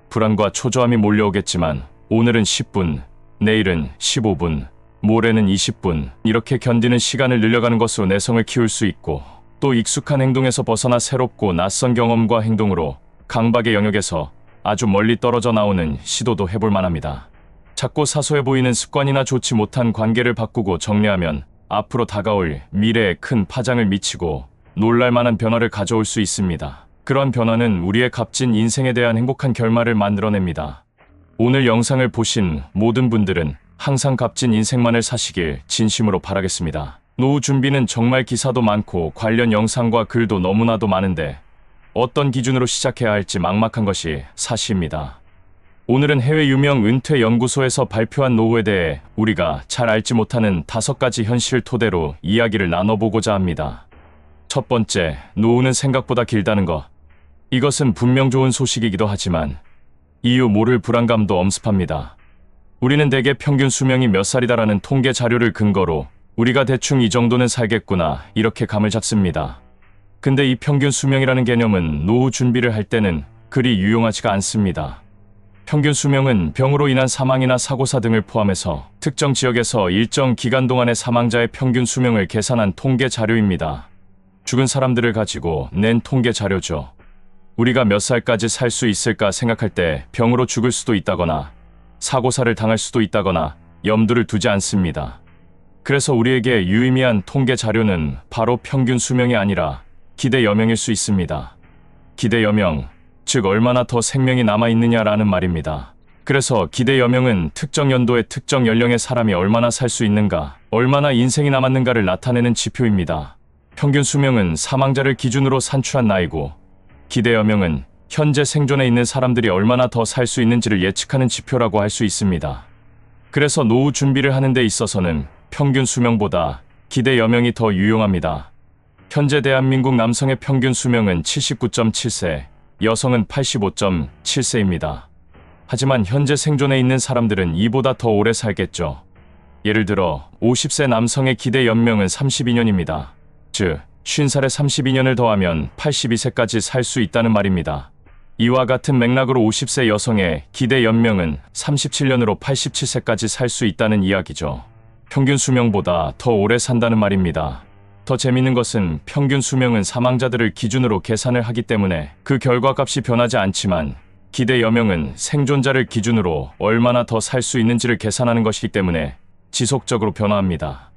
불안과 초조함이 몰려오겠지만 오늘은 10분, 내일은 15분, 모레는 20분 이렇게 견디는 시간을 늘려가는 것으로 내성을 키울 수 있고 또 익숙한 행동에서 벗어나 새롭고 낯선 경험과 행동으로 강박의 영역에서 아주 멀리 떨어져 나오는 시도도 해볼 만합니다. 작고 사소해 보이는 습관이나 좋지 못한 관계를 바꾸고 정리하면 앞으로 다가올 미래에 큰 파장을 미치고 놀랄만한 변화를 가져올 수 있습니다. 그러한 변화는 우리의 값진 인생에 대한 행복한 결말을 만들어냅니다. 오늘 영상을 보신 모든 분들은 항상 값진 인생만을 사시길 진심으로 바라겠습니다. 노후 준비는 정말 기사도 많고 관련 영상과 글도 너무나도 많은데 어떤 기준으로 시작해야 할지 막막한 것이 사실입니다. 오늘은 해외 유명 은퇴 연구소에서 발표한 노후에 대해 우리가 잘 알지 못하는 5가지 현실을 토대로 이야기를 나눠보고자 합니다. 첫 번째, 노후는 생각보다 길다는 것. 이것은 분명 좋은 소식이기도 하지만 이유 모를 불안감도 엄습합니다. 우리는 대개 평균 수명이 몇 살이다라는 통계 자료를 근거로 우리가 대충 이 정도는 살겠구나 이렇게 감을 잡습니다. 근데 이 평균 수명이라는 개념은 노후 준비를 할 때는 그리 유용하지가 않습니다. 평균 수명은 병으로 인한 사망이나 사고사 등을 포함해서 특정 지역에서 일정 기간 동안의 사망자의 평균 수명을 계산한 통계 자료입니다. 죽은 사람들을 가지고 낸 통계 자료죠. 우리가 몇 살까지 살 수 있을까 생각할 때 병으로 죽을 수도 있다거나 사고사를 당할 수도 있다거나 염두를 두지 않습니다. 그래서 우리에게 유의미한 통계 자료는 바로 평균 수명이 아니라 기대 여명일 수 있습니다. 기대 여명, 즉 얼마나 더 생명이 남아있느냐라는 말입니다. 그래서 기대 여명은 특정 연도의 특정 연령의 사람이 얼마나 살 수 있는가, 얼마나 인생이 남았는가를 나타내는 지표입니다. 평균 수명은 사망자를 기준으로 산출한 나이고, 기대 여명은 현재 생존해 있는 사람들이 얼마나 더 살 수 있는지를 예측하는 지표라고 할 수 있습니다. 그래서 노후 준비를 하는 데 있어서는 평균 수명보다 기대 여명이 더 유용합니다. 현재 대한민국 남성의 평균 수명은 79.7세, 여성은 85.7세입니다. 하지만 현재 생존해 있는 사람들은 이보다 더 오래 살겠죠. 예를 들어 50세 남성의 기대 연명은 32년입니다. 즉 50살에 32년을 더하면 82세까지 살 수 있다는 말입니다. 이와 같은 맥락으로 50세 여성의 기대 연명은 37년으로 87세까지 살 수 있다는 이야기죠. 평균 수명보다 더 오래 산다는 말입니다. 더 재밌는 것은 평균 수명은 사망자들을 기준으로 계산을 하기 때문에 그 결과값이 변하지 않지만 기대 여명은 생존자를 기준으로 얼마나 더 살 수 있는지를 계산하는 것이기 때문에 지속적으로 변화합니다.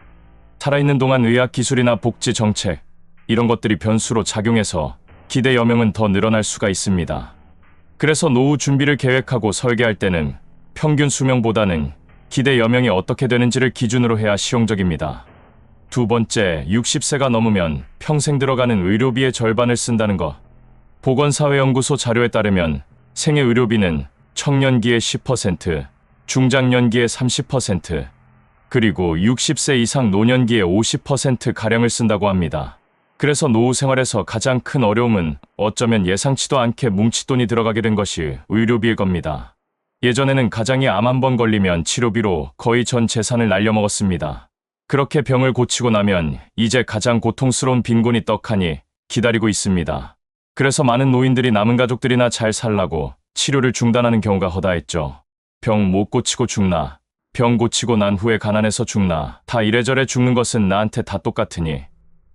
살아있는 동안 의학 기술이나 복지 정책, 이런 것들이 변수로 작용해서 기대 여명은 더 늘어날 수가 있습니다. 그래서 노후 준비를 계획하고 설계할 때는 평균 수명보다는 기대 여명이 어떻게 되는지를 기준으로 해야 실용적입니다. 두 번째, 60세가 넘으면 평생 들어가는 의료비의 절반을 쓴다는 것. 보건사회연구소 자료에 따르면 생애 의료비는 청년기의 10%, 중장년기의 30%, 그리고 60세 이상 노년기의 50%가량을 쓴다고 합니다. 그래서 노후 생활에서 가장 큰 어려움은 어쩌면 예상치도 않게 뭉칫돈이 들어가게 된 것이 의료비일 겁니다. 예전에는 가장이 암 한 번 걸리면 치료비로 거의 전 재산을 날려먹었습니다. 그렇게 병을 고치고 나면 이제 가장 고통스러운 빈곤이 떡하니 기다리고 있습니다. 그래서 많은 노인들이 남은 가족들이나 잘 살라고 치료를 중단하는 경우가 허다했죠. 병 못 고치고 죽나, 병 고치고 난 후에 가난해서 죽나, 다 이래저래 죽는 것은 나한테 다 똑같으니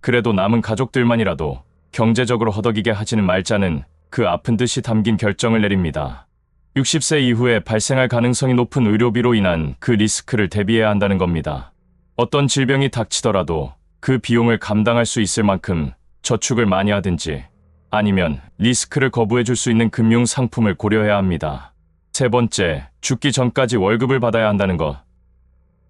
그래도 남은 가족들만이라도 경제적으로 허덕이게 하지는 말자는 그 아픈 뜻이 담긴 결정을 내립니다. 60세 이후에 발생할 가능성이 높은 의료비로 인한 그 리스크를 대비해야 한다는 겁니다. 어떤 질병이 닥치더라도 그 비용을 감당할 수 있을 만큼 저축을 많이 하든지 아니면 리스크를 거부해 줄 수 있는 금융 상품을 고려해야 합니다. 세 번째, 죽기 전까지 월급을 받아야 한다는 것.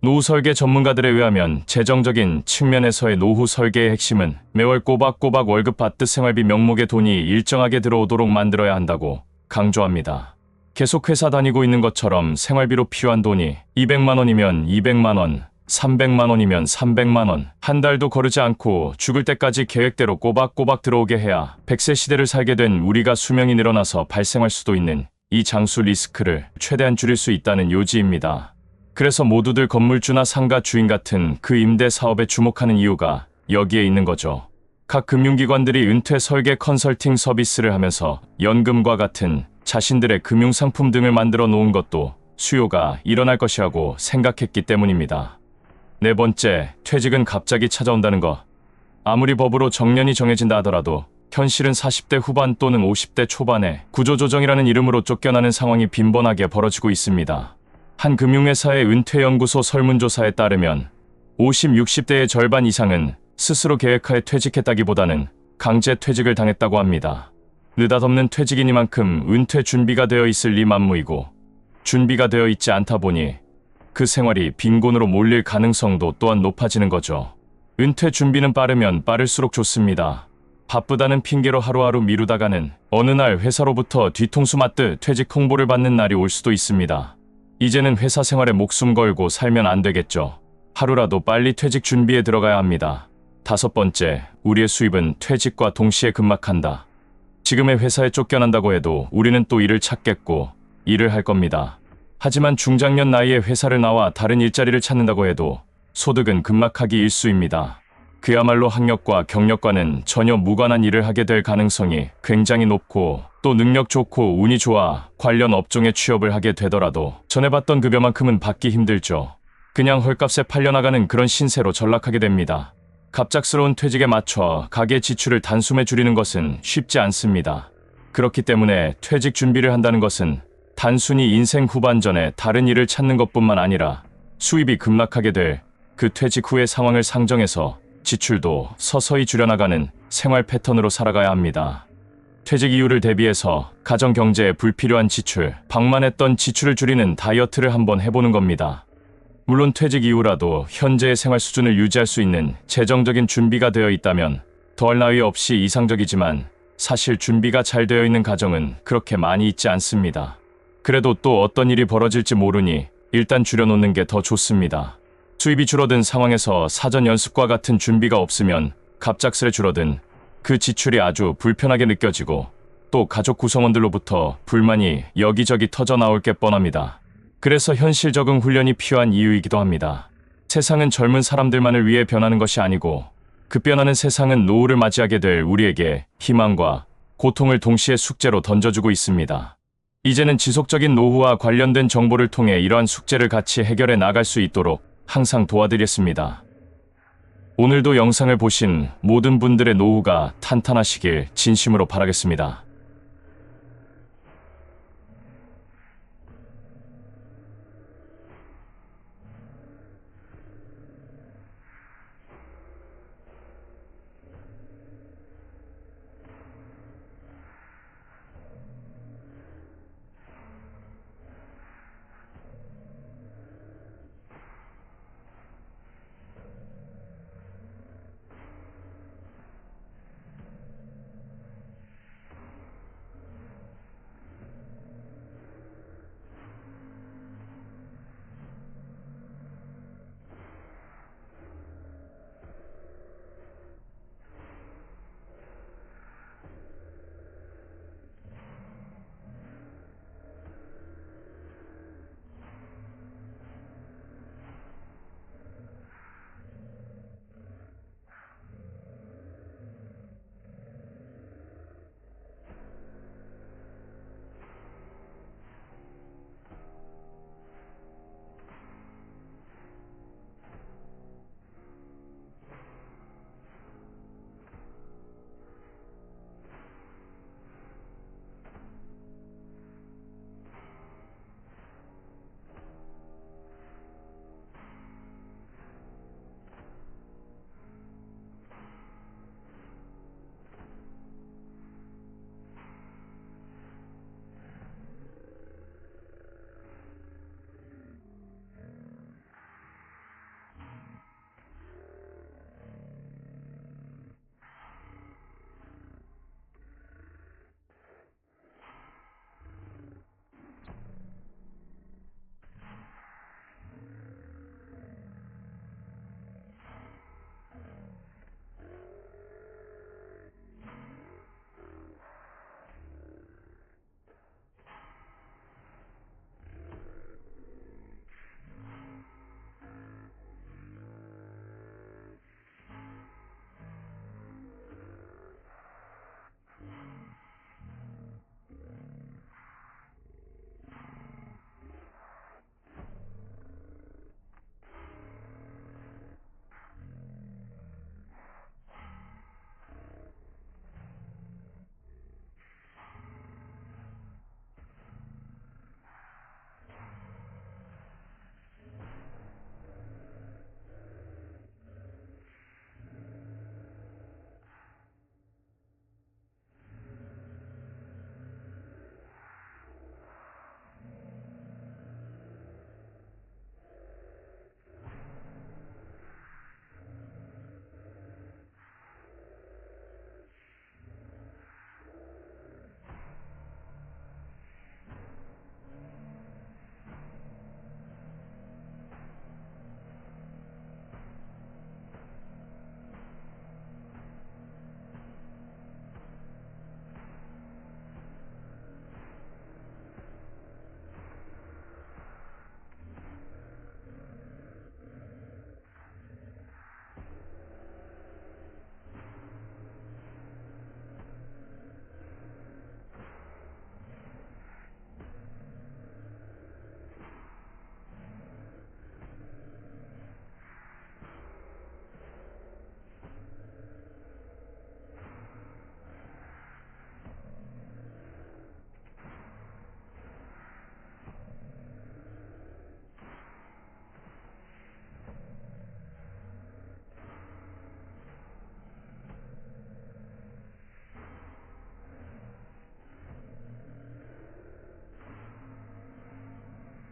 노후 설계 전문가들에 의하면 재정적인 측면에서의 노후 설계의 핵심은 매월 꼬박꼬박 월급 받듯 생활비 명목의 돈이 일정하게 들어오도록 만들어야 한다고 강조합니다. 계속 회사 다니고 있는 것처럼 생활비로 필요한 돈이 200만 원이면 200만 원, 300만 원이면 300만 원, 한 달도 거르지 않고 죽을 때까지 계획대로 꼬박꼬박 들어오게 해야 100세 시대를 살게 된 우리가 수명이 늘어나서 발생할 수도 있는 이 장수 리스크를 최대한 줄일 수 있다는 요지입니다. 그래서 모두들 건물주나 상가 주인 같은 그 임대 사업에 주목하는 이유가 여기에 있는 거죠. 각 금융기관들이 은퇴 설계 컨설팅 서비스를 하면서 연금과 같은 자신들의 금융상품 등을 만들어 놓은 것도 수요가 일어날 것이라고 생각했기 때문입니다. 네 번째, 퇴직은 갑자기 찾아온다는 것. 아무리 법으로 정년이 정해진다 하더라도 현실은 40대 후반 또는 50대 초반에 구조조정이라는 이름으로 쫓겨나는 상황이 빈번하게 벌어지고 있습니다. 한 금융회사의 은퇴연구소 설문조사에 따르면 50, 60대의 절반 이상은 스스로 계획하에 퇴직했다기보다는 강제 퇴직을 당했다고 합니다. 느닷없는 퇴직이니만큼 은퇴 준비가 되어 있을 리 만무이고 준비가 되어 있지 않다 보니 그 생활이 빈곤으로 몰릴 가능성도 또한 높아지는 거죠. 은퇴 준비는 빠르면 빠를수록 좋습니다. 바쁘다는 핑계로 하루하루 미루다가는 어느 날 회사로부터 뒤통수 맞듯 퇴직 홍보를 받는 날이 올 수도 있습니다. 이제는 회사 생활에 목숨 걸고 살면 안 되겠죠. 하루라도 빨리 퇴직 준비에 들어가야 합니다. 다섯 번째, 우리의 수입은 퇴직과 동시에 급락한다. 지금의 회사에 쫓겨난다고 해도 우리는 또 일을 찾겠고 일을 할 겁니다. 하지만 중장년 나이에 회사를 나와 다른 일자리를 찾는다고 해도 소득은 금막하기 일쑤입니다. 그야말로 학력과 경력과는 전혀 무관한 일을 하게 될 가능성이 굉장히 높고, 또 능력 좋고 운이 좋아 관련 업종에 취업을 하게 되더라도 전에 받던 급여만큼은 받기 힘들죠. 그냥 헐값에 팔려나가는 그런 신세로 전락하게 됩니다. 갑작스러운 퇴직에 맞춰 가계 지출을 단숨에 줄이는 것은 쉽지 않습니다. 그렇기 때문에 퇴직 준비를 한다는 것은 단순히 인생 후반전에 다른 일을 찾는 것뿐만 아니라 수입이 급락하게 될 그 퇴직 후의 상황을 상정해서 지출도 서서히 줄여나가는 생활 패턴으로 살아가야 합니다. 퇴직 이후를 대비해서 가정 경제에 불필요한 지출, 방만했던 지출을 줄이는 다이어트를 한번 해보는 겁니다. 물론 퇴직 이후라도 현재의 생활 수준을 유지할 수 있는 재정적인 준비가 되어 있다면 더할 나위 없이 이상적이지만, 사실 준비가 잘 되어 있는 가정은 그렇게 많이 있지 않습니다. 그래도 또 어떤 일이 벌어질지 모르니 일단 줄여놓는 게 더 좋습니다. 수입이 줄어든 상황에서 사전 연습과 같은 준비가 없으면 갑작스레 줄어든 그 지출이 아주 불편하게 느껴지고, 또 가족 구성원들로부터 불만이 여기저기 터져 나올 게 뻔합니다. 그래서 현실 적응 훈련이 필요한 이유이기도 합니다. 세상은 젊은 사람들만을 위해 변하는 것이 아니고, 급변하는 세상은 노후를 맞이하게 될 우리에게 희망과 고통을 동시에 숙제로 던져주고 있습니다. 이제는 지속적인 노후와 관련된 정보를 통해 이러한 숙제를 같이 해결해 나갈 수 있도록 항상 도와드리겠습니다. 오늘도 영상을 보신 모든 분들의 노후가 탄탄하시길 진심으로 바라겠습니다.